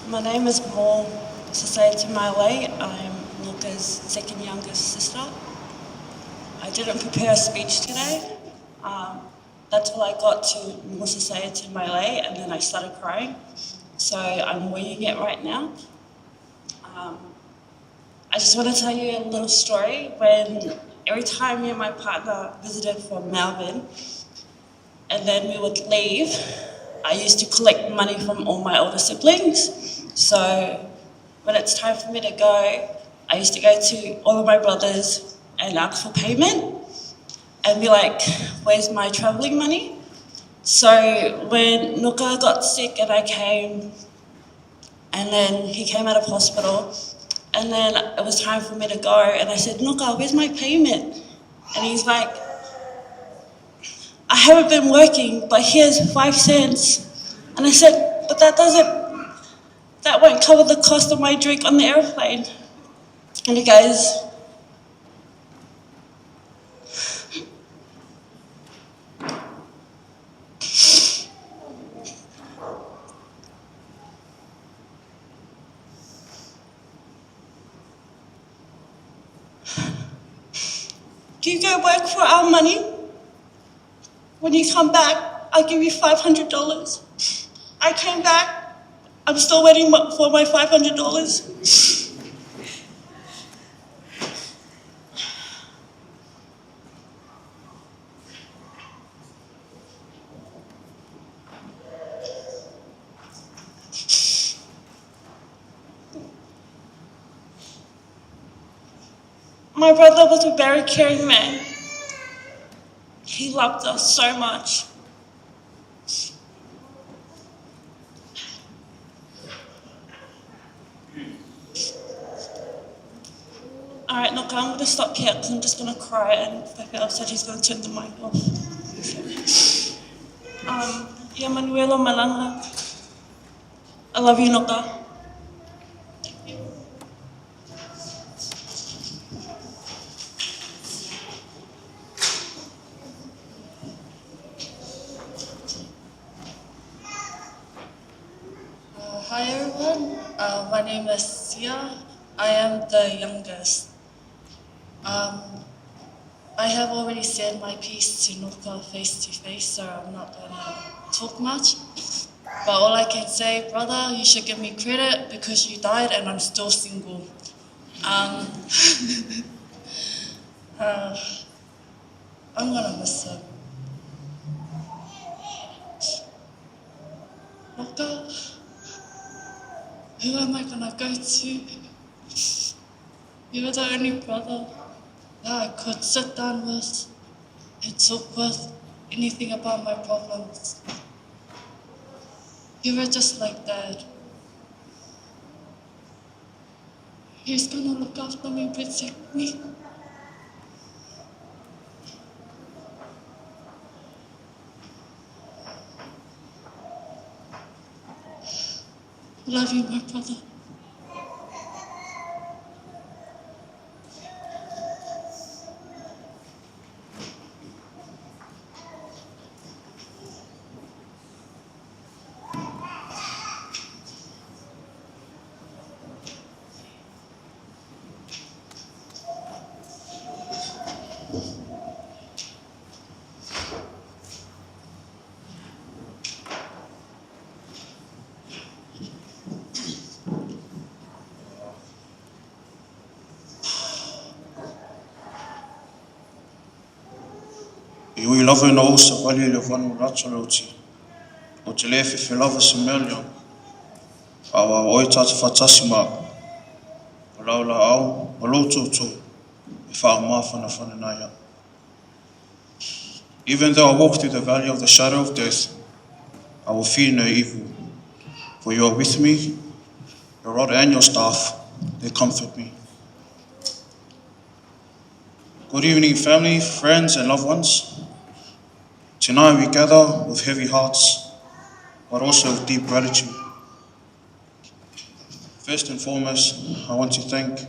Speaker 12: My name is Enoka Sosaiete I'm Enoka's second youngest sister. I didn't prepare a speech today. That's all I got to Enoka Sosaiete and then I started crying. So I'm winging it right now. I just want to tell you a little story. Every time me and my partner visited from Melbourne, and then we would leave, I used to collect money from all my older siblings. So when it's time for me to go, I used to go to all of my brothers and ask for payment and be like, where's my traveling money? So when Enoka got sick and I came, and then he came out of hospital, and then it was time for me to go, and I said, Enoka, where's my payment? And he's like, I haven't been working, but here's 5 cents. And I said, but that won't cover the cost of my drink on the airplane. And he goes, do you go work for our money? When you come back, I'll give you $500. I came back, I'm still waiting for my $500. My brother was a very caring man. He loved us so much. All right, look, I'm going to stop here because I'm just going to cry, and Papa said he's going to turn the mic off. Yeah, Manuela Malanga. I love you, Enoka.
Speaker 3: Hi everyone, my name is Sia. I am the youngest. I have already said my piece to Enoka face to face, so I'm not gonna talk much. But all I can say, brother, you should give me credit because you died and I'm still single. I'm gonna miss him. Enoka, who am I gonna go to? You're the only brother that I could sit down with and talk with anything about my problems. You were just like Dad. He's gonna look after me, protect me. I love you, my brother.
Speaker 6: I ui lava na osa wali le wanu ratoloti. O te lefe fe lava se melia. Awa oi tata fatasi maa. O laula au, o loto to. E wha maa whana naya. Even though I walk through the valley of the shadow of death, I will fear no evil. For you are with me, your rod and your staff, they comfort me. Good evening, family, friends, and loved ones. Tonight we gather with heavy hearts, but also with deep gratitude. First and foremost, I want to thank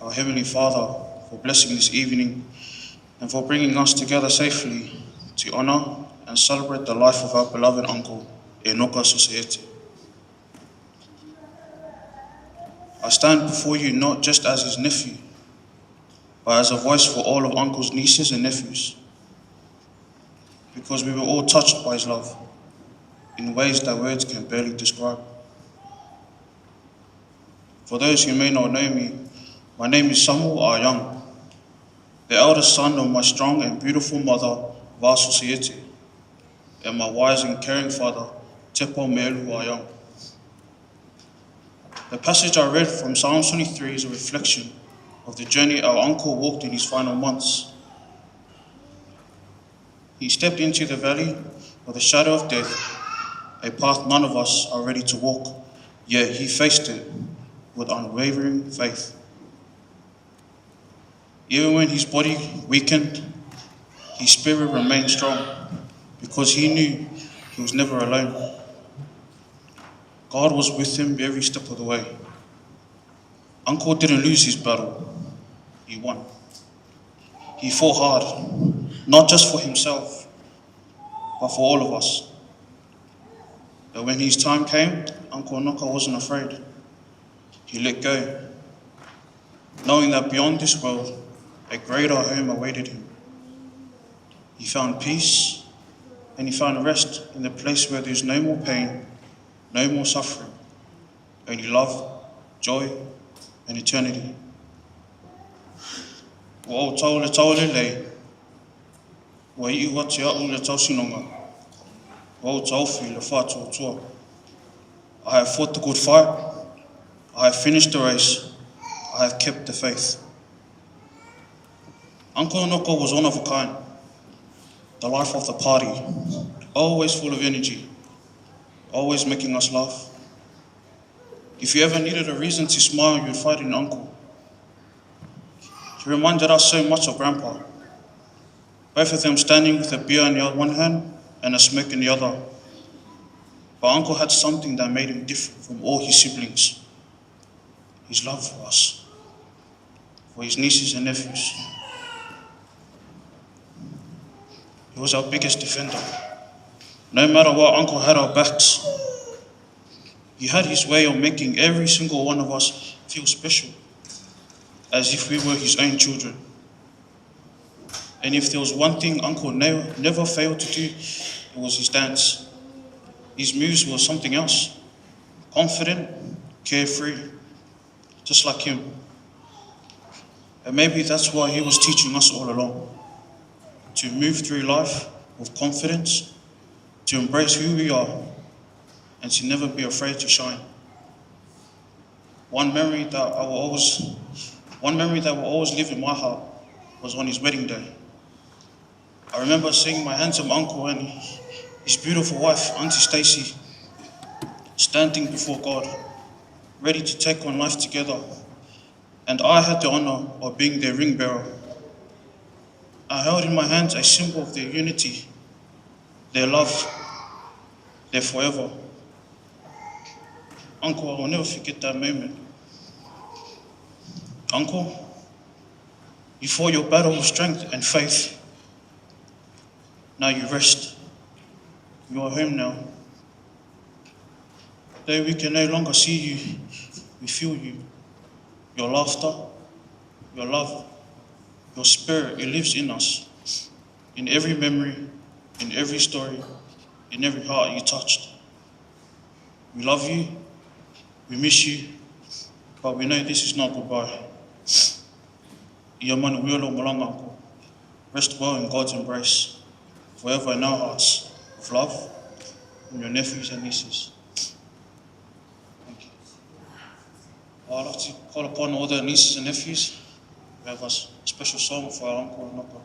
Speaker 6: our Heavenly Father for blessing this evening and for bringing us together safely to honor and celebrate the life of our beloved uncle, Enoka Sosaiete. I stand before you not just as his nephew, but as a voice for all of Uncle's nieces and nephews, because we were all touched by his love in ways that words can barely describe. For those who may not know me, my name is Samoa Young, the eldest son of my strong and beautiful mother, Enoka Sosaiete, and my wise and caring father, Tepo Meelu Young. The passage I read from Psalm 23 is a reflection of the journey our uncle walked in his final months. He stepped into the valley of the shadow of death, a path none of us are ready to walk, yet he faced it with unwavering faith. Even when his body weakened, his spirit remained strong because he knew he was never alone. God was with him every step of the way. Uncle didn't lose his battle, he won. He fought hard, not just for himself, but for all of us. But when his time came, Uncle Enoka wasn't afraid. He let go, knowing that beyond this world, a greater home awaited him. He found peace, and he found rest in the place where there's no more pain, no more suffering, only love, joy, and eternity. Wa o tau le lei, wa i wati au le tau sinonga, wa o tau fi le whātua tua. I have fought the good fight, I have finished the race, I have kept the faith. Uncle Enoka was one of a kind, the life of the party, always full of energy, always making us laugh. If you ever needed a reason to smile, you'd find in Uncle. He reminded us so much of Grandpa, both of them standing with a beer in the one hand and a smoke in the other. But Uncle had something that made him different from all his siblings. His love for us, for his nieces and nephews. He was our biggest defender. No matter what, Uncle had our backs. He had his way of making every single one of us feel special, as if we were his own children. And if there was one thing Uncle never failed to do, it was his dance. His moves were something else. Confident, carefree, just like him. And maybe that's why he was teaching us all along. To move through life with confidence, to embrace who we are, and to never be afraid to shine. One memory that will always live in my heart was on his wedding day. I remember seeing my handsome uncle and his beautiful wife, Auntie Stacy, standing before God, ready to take on life together. And I had the honor of being their ring bearer. I held in my hands a symbol of their unity, their love, their forever. Uncle, I will never forget that moment. Uncle, you fought your battle with strength and faith. Now you rest. You are home now. Though we can no longer see you, we feel you. Your laughter, your love, your spirit, it lives in us. In every memory, in every story, in every heart you touched. We love you, we miss you, but we know this is not goodbye. Uncle. Rest well in God's embrace, forever in our hearts, of love, from your nephews and nieces. Thank you. I'd like to call upon all the nieces and nephews. We have a special song for our Uncle Enoka.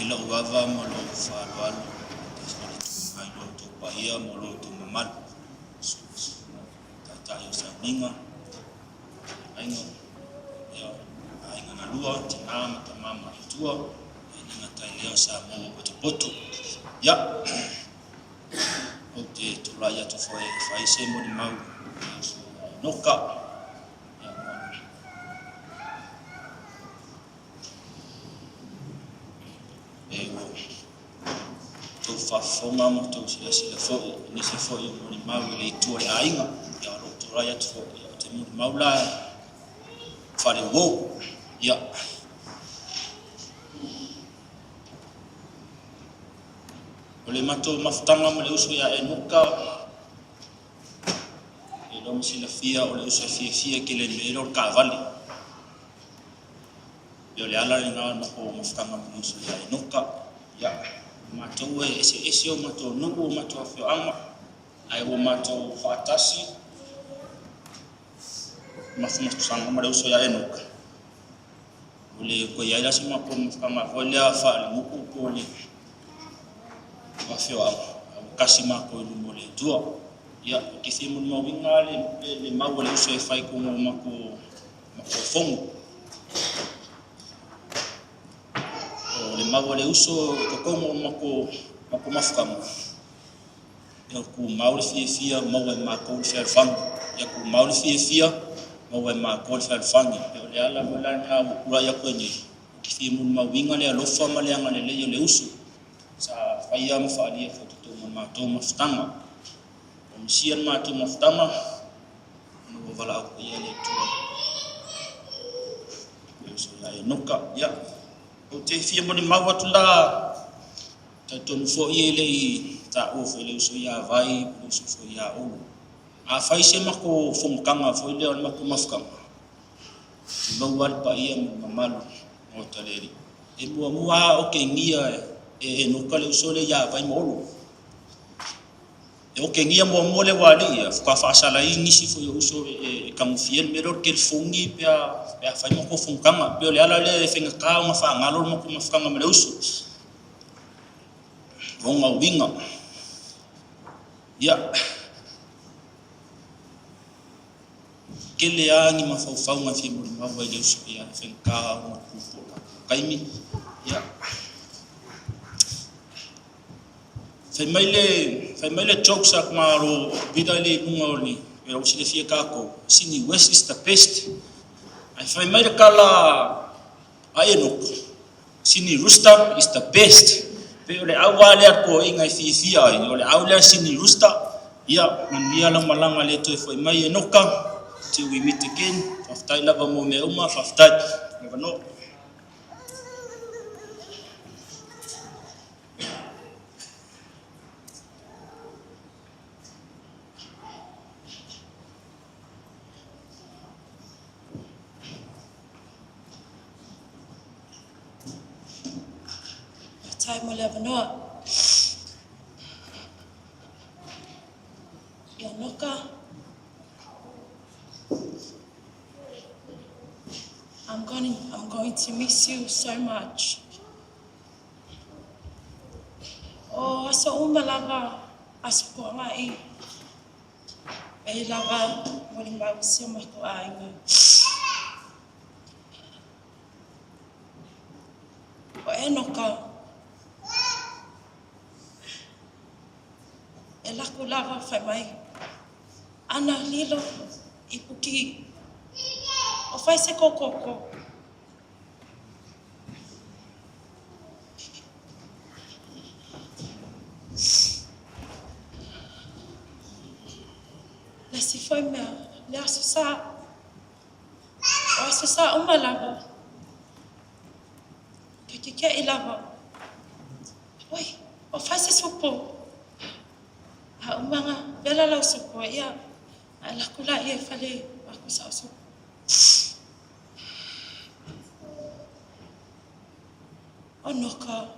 Speaker 6: lo wava mo lo whalualu, ai lo tō pahia mo lo tō mamalu. Tatai o Sauninga, ainga, ainga na lua, tina mata mama tua, ainga tai leo Samoa o te poto. Ya, o te tūraya tu whai se mo ni mau, Enoka. Tō whafonga mo tō sila fōi, ni se fōi mo ni mau le tua le ainga, ia ro tō rai atu fōi, te mo ni mau la whare wō, ia. O le mato mafutanga mo le uso ia Enoka, e lo mo sila fia o le uso fia ke le mero le kāwali. Ia le ala le ngā nako mafutanga mo le uso ia Enoka, ia. Matou ese o matou nuku o matou awhioanga, ai o matou whaatasi, mafumasanga ma le uso ia Enoka. O le koe iaila si mako mawhanga, o lea wha le muku po le whawhioanga, o kasi mako ilu mo le tua. Ia, o te whia mo mawinga le mau le uso e whai kongo mako whongo. Le mau le uso kokongo mako mafukanga. Ia ku mau le fia mau e mako le whaalwhangi. Ia ku mau le fia mau e mako le whaalwhangi. Ia le ala mo la ngā mukura ia koe nei. Ki fia mo mawinga le alofa ma le anga le leio le uso. Sa whaia ma whaalia whatutu ma mātou mafutanga. O misian mātou mafutanga. Ano wala au koe ia le tua. Le uso ia Enoka. Ia. O te fia mo ni mau atu la, ta tonu fo i ele i ta o fo le uso ia vai, le uso fo ia olu. A whai se mako whomukanga, fo i leo mako mafukanga. Te mau alpa ia mo mamalu o taleri. E mua o ke ngia Enoka le uso le ia vai mo olu. E o ke ngia mua le wali ia, whaka whaasala i nisi fo i uso e kamufiel mero ke fungi pia whai mako whomukanga. Pio le ala le whenga kao ma whaangalo mako mafukanga me le uso. Vonga winga. Ia. Ke le angi ma whauwhaunga fia mo le mawa i le uso ia whenga kao ma kupola. Kaimi. Ia. Fai mai le jokes ak maro bida le nunga o ni. Pero o sile fia kako. Sini West is the best. Ai fai mai le kala a Enoka. Sini Rooster is the best. Pe o le awa le ako inga i fia ai. O le au le sini Rooster. Ia, manuia lang malanga le to e fai mai Enoka. Till we meet again. Whaftai lava mo me uma. Whaftai. Never know.
Speaker 12: Time will ever know. Enoka, I'm going to miss you so much. Oh, aso umalava, aso ko ngai. E lava, wali mausia mako ainga. O Enoka, e laku lava whai mai. Ana lilo i puki. O whai se kokoko. Le si whai mea, le aso sa. O aso sa uma lava. Ke i lava. Oi, o whai se supo. Ha umanga bela lau supo ia ala kula ia fale aku sa supo Enoka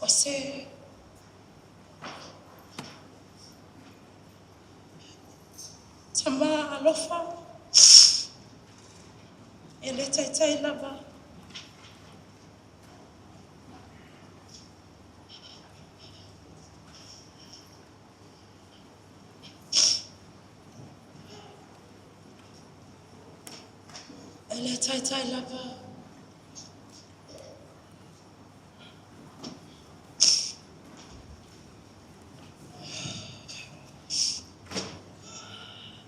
Speaker 12: o se tama alofa ele tai lava ai le tai lava.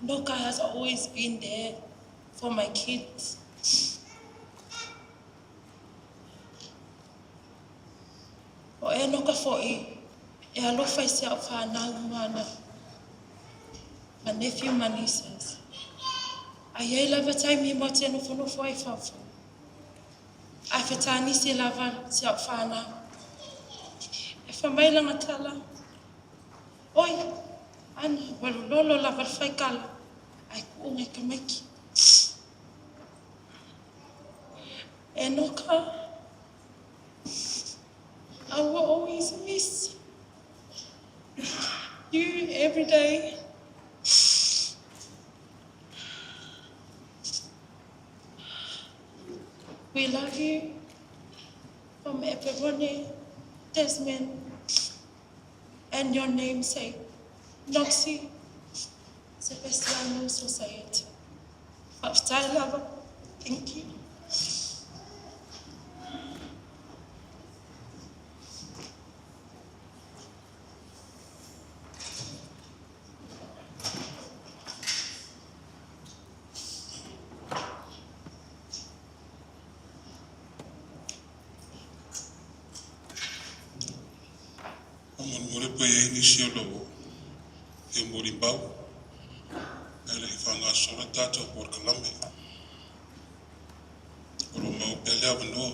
Speaker 12: Enoka has always been there for my kids. O Enoka fo'i, e alofa I se au whanau mana. My nephew, my nieces. Ai ei lava taimi mo te nofo ai whawha. Ai whetani se lava se au whanau. E whamailanga tala. Oi, ana, walulolo lava whaikala. Ai kuunga ka maiki. Enoka, I will always miss you every day. We love you from Eperone, Desmond, and your namesake, Noxie, Sebastiano Sosaiete. Thank you.
Speaker 1: Mure pa e ni si lo e mori bau ele I whanga sora tātou por kalame oro mau pele avanoa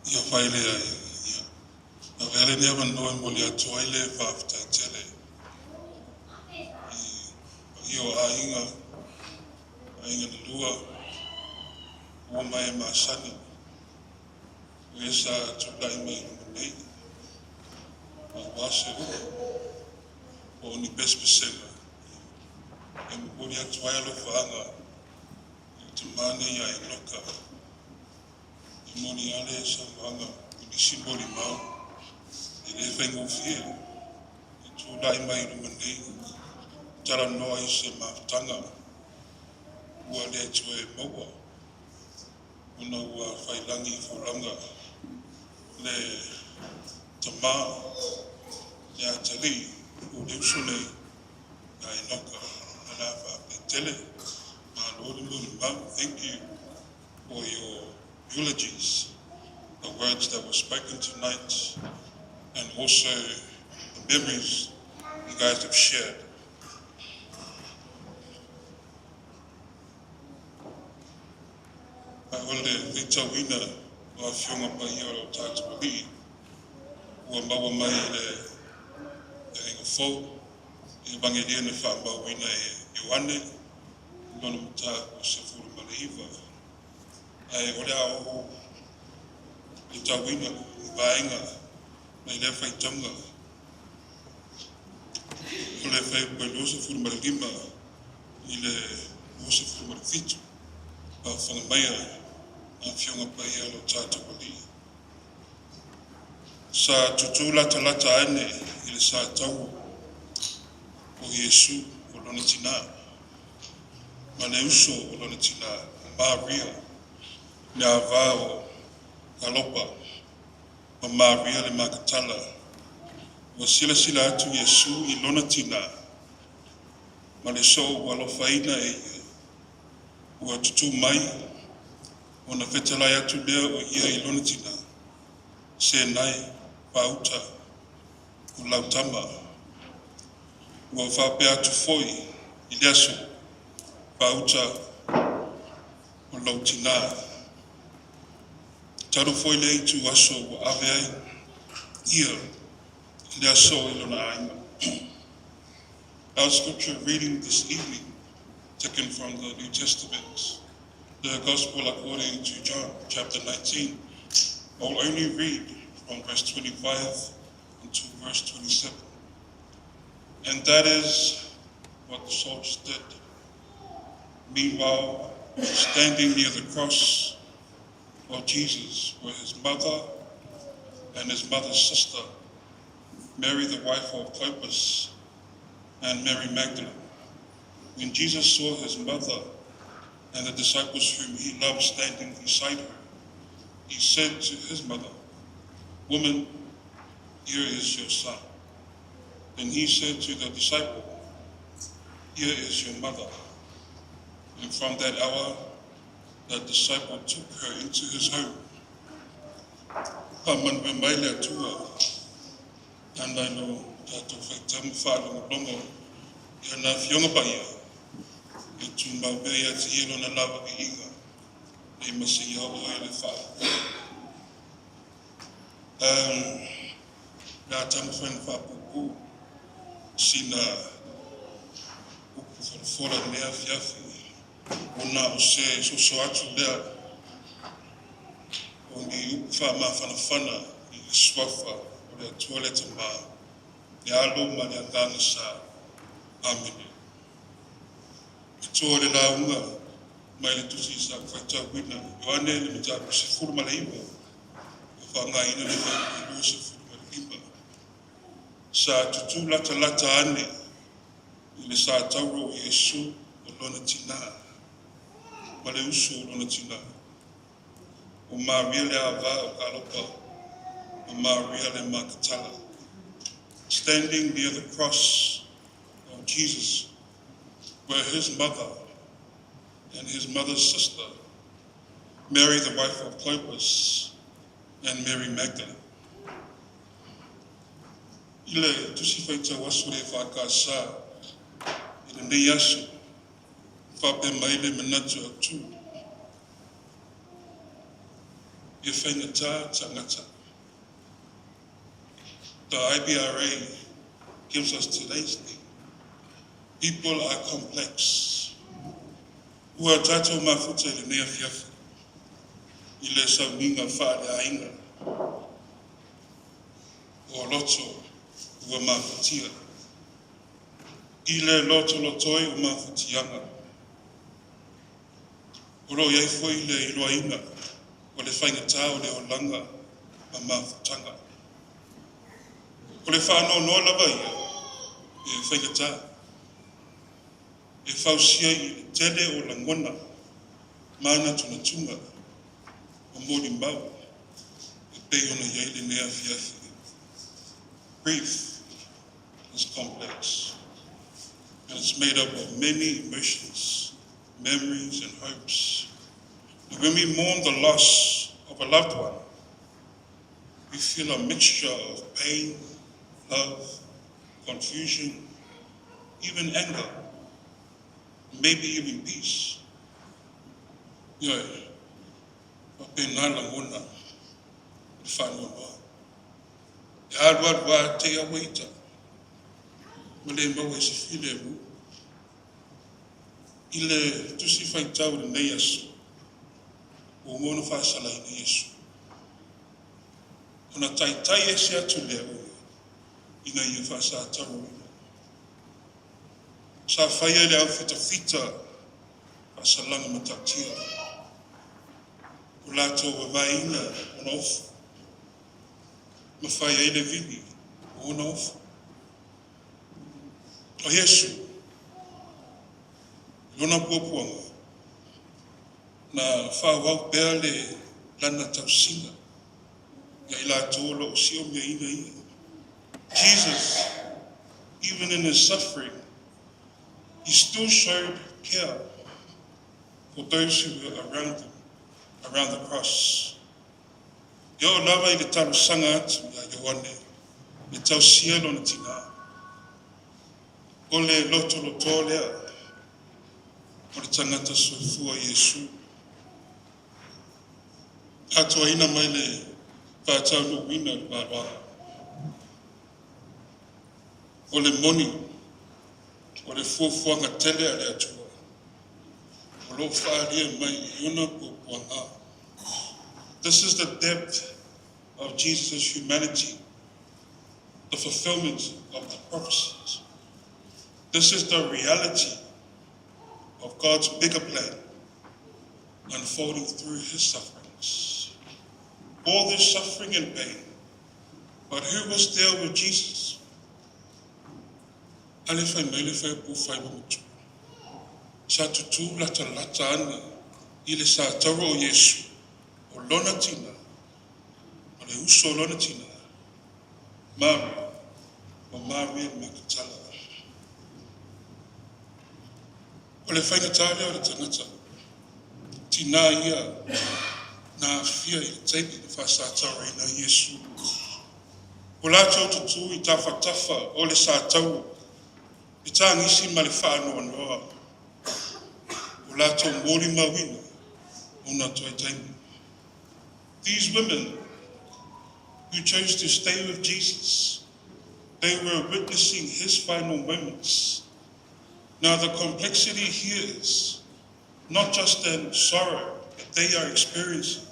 Speaker 1: ia whaile ai a vere ni avanoa e moli atu ai le whaftai tele Io ainga na lua ua mai e masani o e sa tulai mai nei a wase o ni pespesenga e mbori atu ai alo whaanga I te mane ia Enoka I moni ale e sa whaanga I ni simboli mau I le whaingo fie I tulai mai nei Tara noa I se maftanga ua le tue maua una ua whailangi furanga le tama le atali o le usune a Enoka ala whapetele ma lori mam. Thank you for your eulogies, the words that were spoken tonight and also the memories you guys have shared. Ole itawina wa fiona pa ia o tatu bi ua maua mai le inga fo I bangelia ne fa ba wina e wane lona muta o se furu malaiva ai ole au itawina bainga mai le fa itonga ole fa pelo se furu malaiva ile o se furu malaiva pa fanga mai a fionga pa ia lo tatu wali. Sa tutula talata ane ile sa tau o Yesu o lona tina. Mane uso o lona tina Maria ne ava o galopa o Maria le makatala o sila atu Yesu I lona tina. Mane so walo faina e ua tutu mai o na whetalai atu lea o ia I lona tina. Se nai, pauta, o lautama. Ua whape atu foi, I leaso, pauta, o lautina. Taro foi le itu aso o ave ai, ia, leaso I lona ainga. Our scripture reading this evening, taken from the New Testament, the Gospel according to John, chapter 19. I will only read from verse 25 to verse 27. And that is what the soldiers did. Meanwhile, Standing near the cross of Jesus were his mother and his mother's sister, Mary, the wife of Clopas, and Mary Magdalene. When Jesus saw his mother and the disciples whom he loved standing beside her, he said to his mother, "Woman, here is your son." Then he said to the disciple, "Here is your mother." And from that hour, the disciple took her into his home. Paman bemaile atua, andai no tato whaitamu whālunga longo, ia nā whionga paia, e tū maubea te hielo na lawa ki inga, e masi i hau e le whā. Nā tamu whain whapuku, sina upu whara nea whiawhi, o nā o se so atu lea, o ni upu wha maa whanawhana i le swafa o le toileta maa, le alo ma le anganga sa, amene. E toa le launga, mai le tusi sa whaita wina, i wane le mitaku se furuma le ima, e whanga ina le whaku se furuma le ima. Sa tutu lata lata ane, i le sa tauro o Yesu o lona tina, ma le usu o lona tina. O Maria le ava o kalopa, o Maria le makatala. Standing near the cross of Jesus were his mother and his mother's sister, Mary, the wife of Clopas, and Mary Magdalene. Ile tusi whaita wasu le whakasa, i le nei asu, whape maile manatu atu, i whaingata tangata. The IBRA gives us today's theme. People are complex. Ua tatou mafuta i le nea whiawhi, i le sauninga whaare ainga, o loto ua mafutia, i le loto lotoi o mafutianga. Oro iai foi le iloaina, o le whaingata o le olanga a mafutanga. O le whanau noa lava ia, e whaingata, e whausia i le tele o la ngona, mana tuna tunga, o mori mau, e pei ona iai le nea whiawhi. Grief is complex, and it's made up of many emotions, memories, and hopes. And when we mourn the loss of a loved one, we feel a mixture of pain, love, confusion, even anger, maybe even peace. Ia, pape nā langona, i whanau noa. E aruarua te awaita, ma le maua se while mu. I le tusi whaitau le nei asu, o ngona whasalai nei asu. Ona taitai e se atu lea ua, ina ia whasa ataru ina. Sa whaia le au fita whasalanga matatia. O lato wa vaina ona ofu. Ma whaia ele vini o ona ofu. O Yesu, lona puapuanga, na whawau pēr le lana tausinga, ia I lato lo o sio mea ina ia. Jesus, even in his suffering, he still showed care for those who were around him, around the cross. Yo lava I le tau sanga atu ia Ioane, le tau sia lona tina. O le loto lea, o le tangata soifua Yesu. Atua ina mai le whātau no wina le māroa. O le moni, o le fuafuanga tele a le atua. O lo whaaria mai I ona puapuanga. This is the depth of Jesus' humanity, the fulfillment of the prophecies. This is the reality of God's bigger plan unfolding through his sufferings. All this suffering and pain. But who was there with Jesus? Ale fai mele fai pu fai mutu. Sa tutu lata ana i le sa taro o Yesu. O lona tina. O le uso o lona tina. Mama. O mami me katala. O le fai natale o le tangata. Tina ia na fia i teipi le fa sa taro ina Yesu. O lātou tutu i tafa o le sātau, i tā ngisi ma le whaanoa noa. O lātou mōri mawina, o nā toi taimi. These women who chose to stay with Jesus, they were witnessing his final moments. Now the complexity here is not just in sorrow that they are experiencing,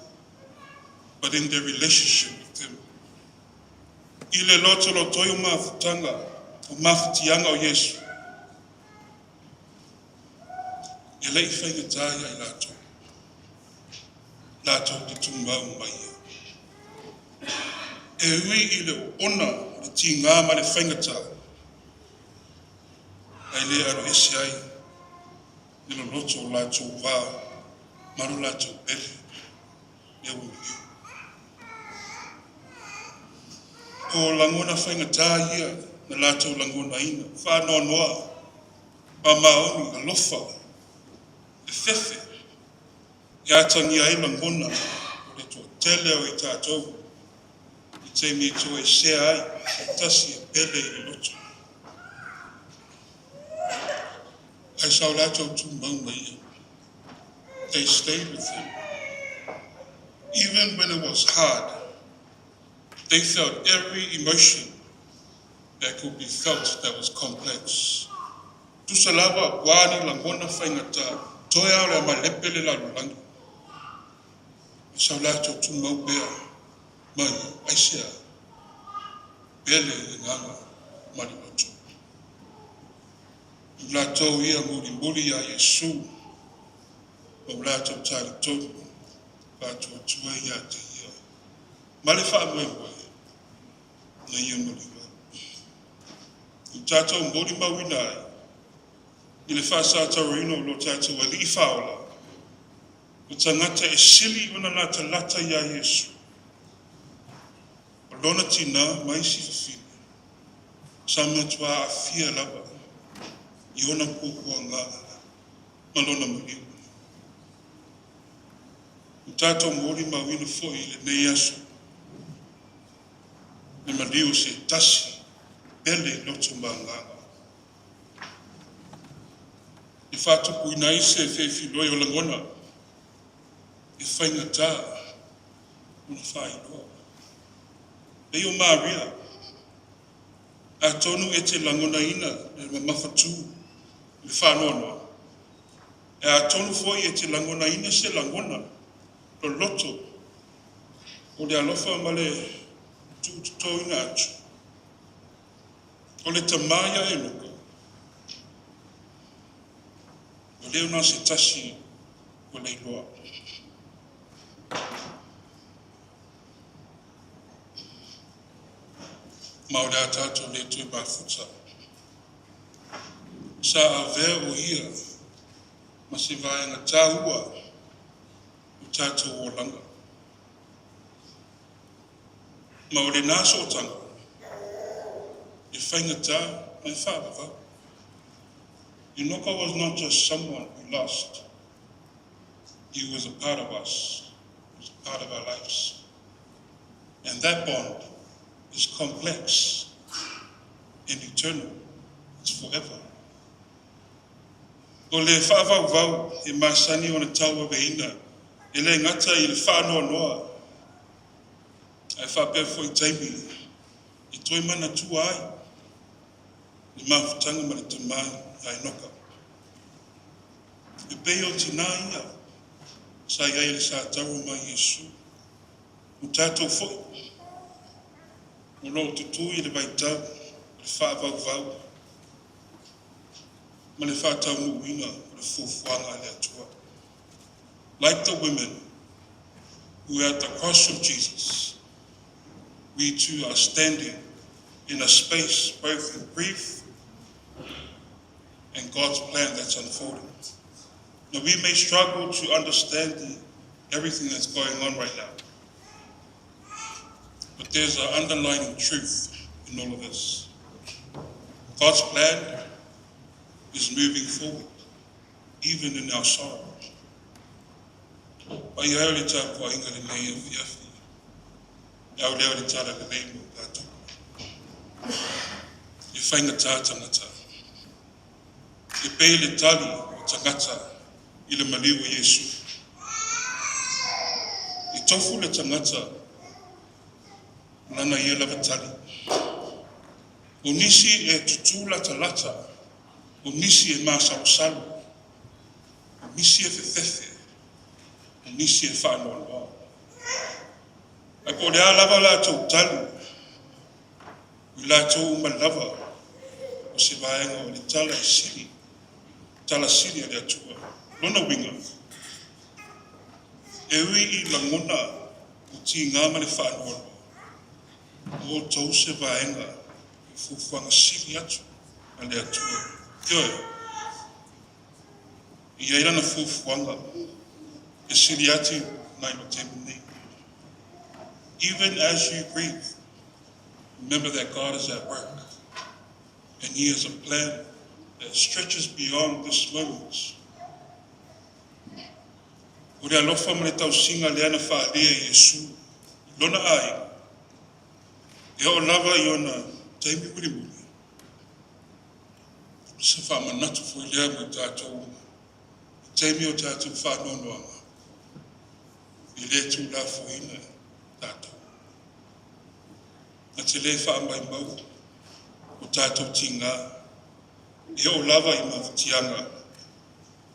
Speaker 1: but in their relationship with him. I le loto lo toi o mafutanga, o mafutianga o Yesu. E lei whainga tāia i lātou. Lātou te tūngau mai ia. E hui i le ona le ti ngā ma le whainga tā. Ai le aro ese ai, i lo loto o lātou wā, maru lātou pere, le umi iu. O langona whainga tā ia, na lātou langona ina, whānoa noa, pa maoni, alofa, e whewhe, i atangi ai langona, o le tō tele o i tātou, i te mi tō e sea ai, o tasi e pele i loto. Ai sau lātou tū mauna ia. They stayed with him. Even when it was hard, they felt every emotion that could be felt that was complex. Tusalava wani langona whaingata, toia ole ma lepele la lulangi. Sa lato tu mau bea, mai, aisea, bele e nganga, mani mato. Lato ia muri a Yesu, o lato tari toku, lato tua ia te ia. Male wha mwe na ia moriwa. I tātou mori mawina ai, i le wha sātau rino lo tātou a li whaola, o tangata e sili ona nā ta lata ia Yesu. O lona tina mai si whawhine, sa matua a fia lawa, i ona kōkua ngā, ma lona moriwa. I tātou mori mawina fo i le nei aso, le maliu se tasi, pele loto manganga. I whātupu ina ise e whiloi o langona, e whainga tā, una whai loa. E o Maria, a tonu e te langona ina, le mamawhatu, le whanoa noa. E a tonu foi e te langona ina se langona, lo loto, o le alofa ma le tūtoina atu. O le tamaya Enoka. O leo nā se tasi o le iloa. Ma o le atato le tui mafuta. Sa a vea o ia, ma se vaenga tāua o tātou o langa. Ma o le nāso o tanga, e whainga tā, mai whāwawa. Enoka was not just someone we lost. He was a part of us. He was a part of our lives. And that bond is complex and eternal. It's forever. O le whaawau e masani o na taua veina, e le ngata i le whanoa noa. Ai whapea fo I taimi, I toi mana tua ai, I mawhutanga ma le tamai a Enoka. E peo tina ia, sa iai le sa taru mai Yesu. O tātou foi, o lo tutu I le baitau, le whaavau, ma le whaatau nuuina, o le fufuanga le atua. Like the women who were at the cross of Jesus, we too are standing in a space both in grief and God's plan that's unfolding. Now, we may struggle to understand everything that's going on right now, but there's an underlying truth in all of this. God's plan is moving forward, even in our sorrow. But you heard it up for England and EFKS. Now they already taught the name of Latu. You find the tangata. You pay the tali tangata ila maliwa Yesu. You tofu the tangata nana yela vatali. Unisi e tutula talata. Unisi e masausalo. Unisi e fefefe. Unisi e whanonwa. Ai po rea lava la tau talu. I la tau umalava. O se vaenga o le tala e siri. Tala siri a le atua. Lona winga. E ui I langona o ti ngama le whanonwa. O tau se vaenga. I fufuanga siri atu a le atua. Ioe. I eira na fufuanga. E siri atu nai no te mune. Even as you grieve, remember that God is at work. And He has a plan that stretches beyond this moment. O rea lofa mele tau singa leana whaalea Yesu. Lona ai. E o lava I ona taimi muri muri. Se wha manatu fo lea mo tātou. Taimi o tātou whanonoanga. I lea tū la fo ina tātou. Na te le wha mai mau. O tātou tinga. E o lava I mawatianga.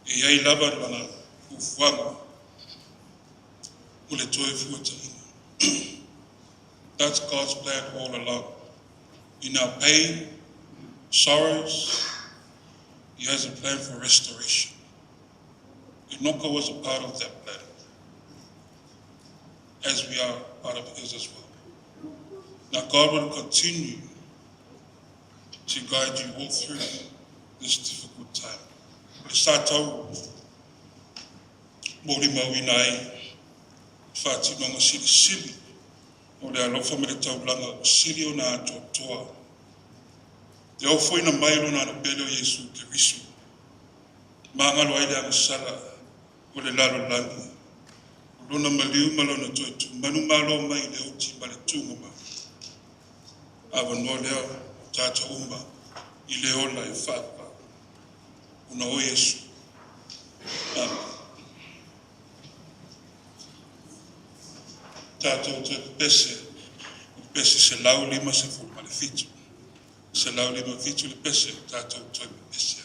Speaker 1: E ai lava lana ufuanga. O le toe fuataina. That's God's plan all along. In our pain, sorrows, He has a plan for restoration. Enoka was a part of that plan, as we are part of His as well. Now God will continue to guide you all through this difficult time. Satau, mori mawinai, whatimanga sili, o le alofa me le taulanga, sili o na ato toa. Te au foi na mailo na pele o Yesu ke risu. Mangalo ai le sala o le lalo langi. Lona maliu malona toitu, manu malo mai le uti ma le tunga ma. Awa no leo, tata umba, I le ola e whapa. Una o Yesu. Amen. Tātou te pese se lau lima se fulma le fitu. Se lau lima fitu le pese, tātou te pese.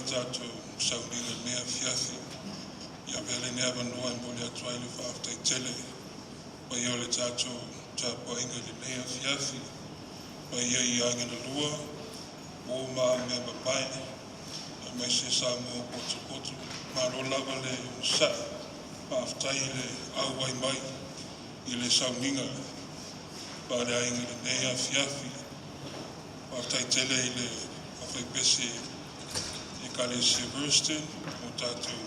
Speaker 1: tātou sauninga mea fiafi. Ia vele nea vanua mo le atua i le whaaftai tele. Pa ia le tātou tāpua inga le mea fiafi. Pa ia i angena lua, o maa mea mapai. A mai se Samoa kotu, maa lo lava le sa. Whaaftai le au ai mai. I le sauninga. Pa le ainga le mea fiafi. Whaaftai tele i le awhai pese kale se Burston, o tātou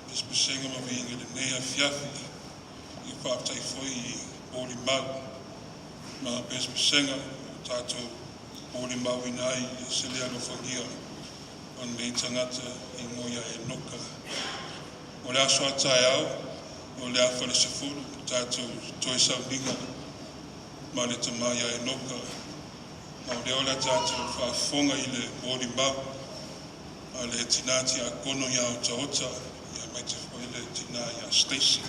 Speaker 1: Pespesenga ma vinga le nea fiafi i whāptai foi i Bōli Mau. Ma Pespesenga o tātou Bōli Mau i nai i sele alo whangia on mei tangata i ngoia Enoka. O le aso atai au, o le awhale se furu, tātou toi sauninga ma le tamaya Enoka. Ma o le ola tātou whaafonga i le Bōli Mau. A le tinati a kono ia o taota, ia mai te whai le tina ia Stacy.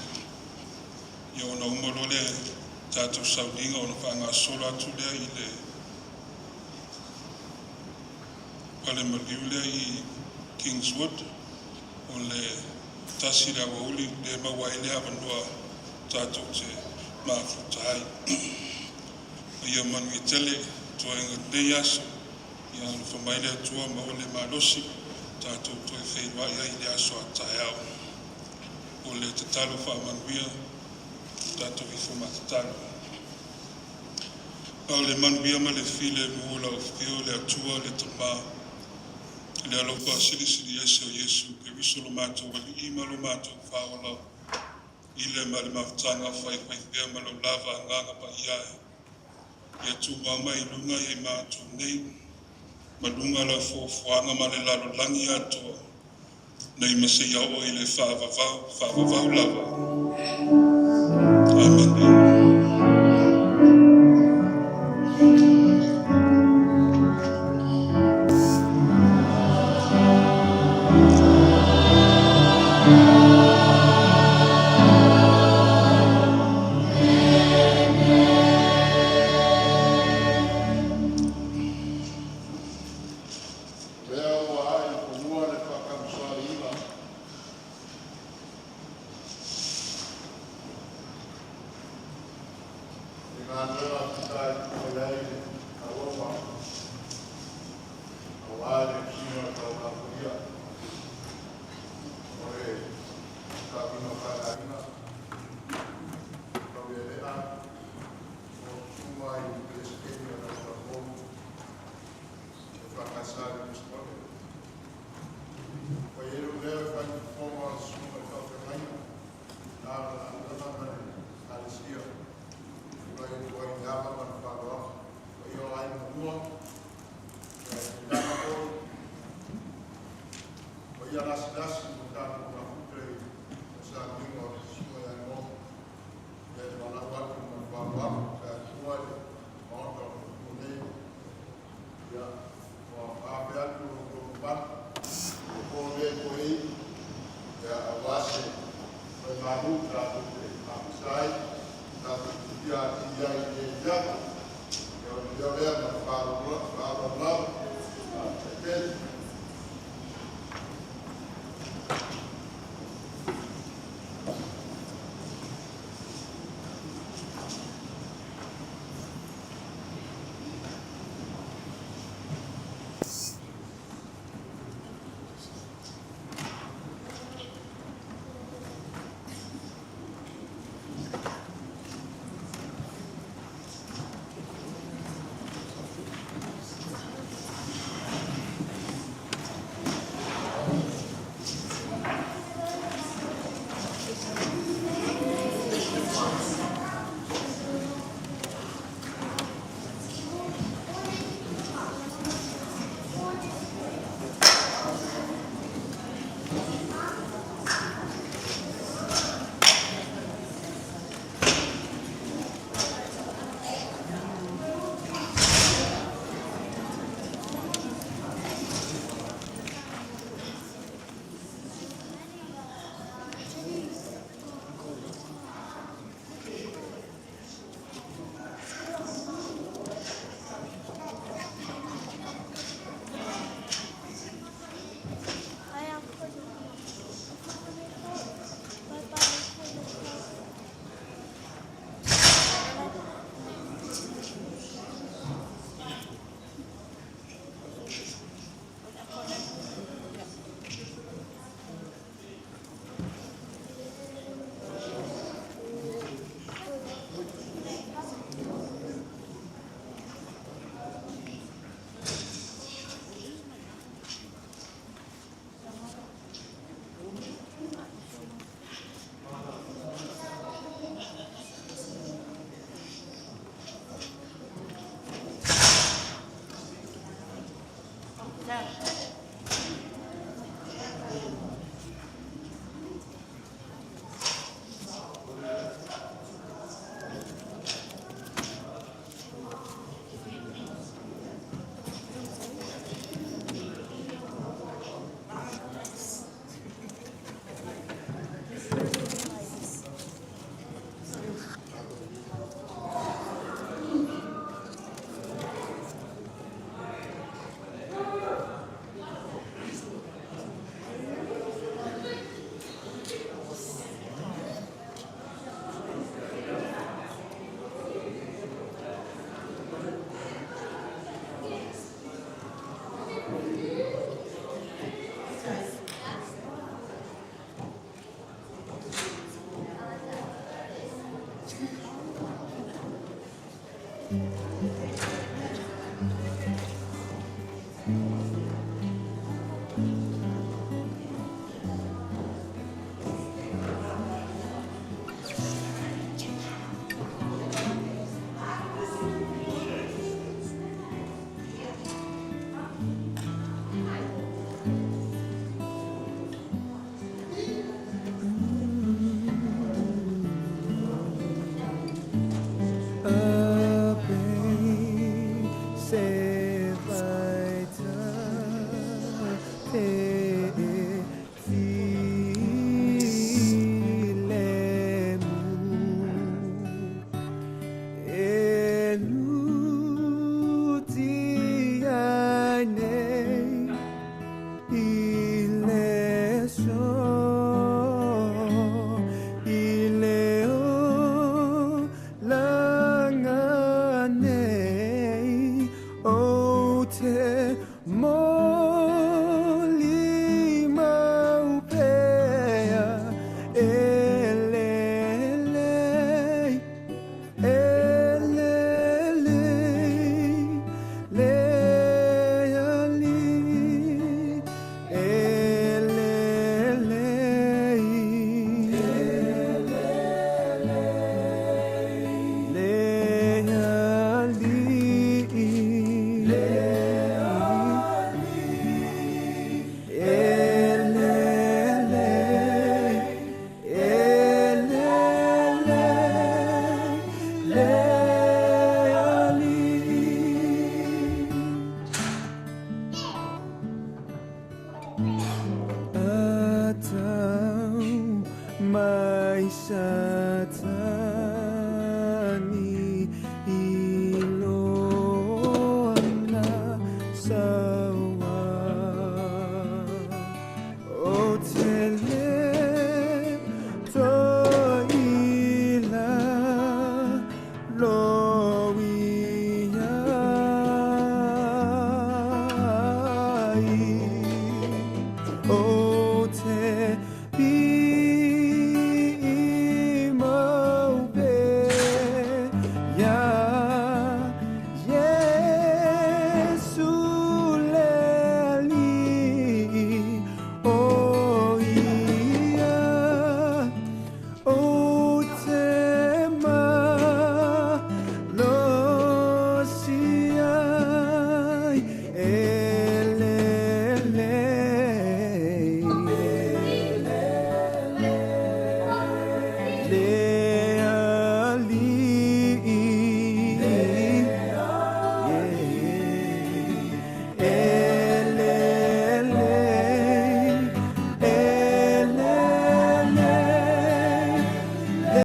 Speaker 1: Ia ona umalo le tātou sauninga ona whaanga sola atu lea i le pale maliu lea i Kingswood. O le tasi le awauli le mawai lea awanua tātou te mafutai. Ia manu i tele, toa inga nei aso, ia ana whamai lea tua ma o le malosi. Tātou toi whairua ia i le aso a tae au. O le te talo whaamanuia, tātou i whamatalo. Au le manuia ma le file muola o whio le atua le tamā. Le alopa siri ese o Yesu, ke wiso lo mātou wali ima lo mātou whaola. I le ma le mawhtanga whai pia ma lo lava nganga pa iae. Ia tu mama i lunga i mātou nei. Malunga la fofuanga ma le lalo langi atoa. Nei mase iao i le whaavavau lava. Amen.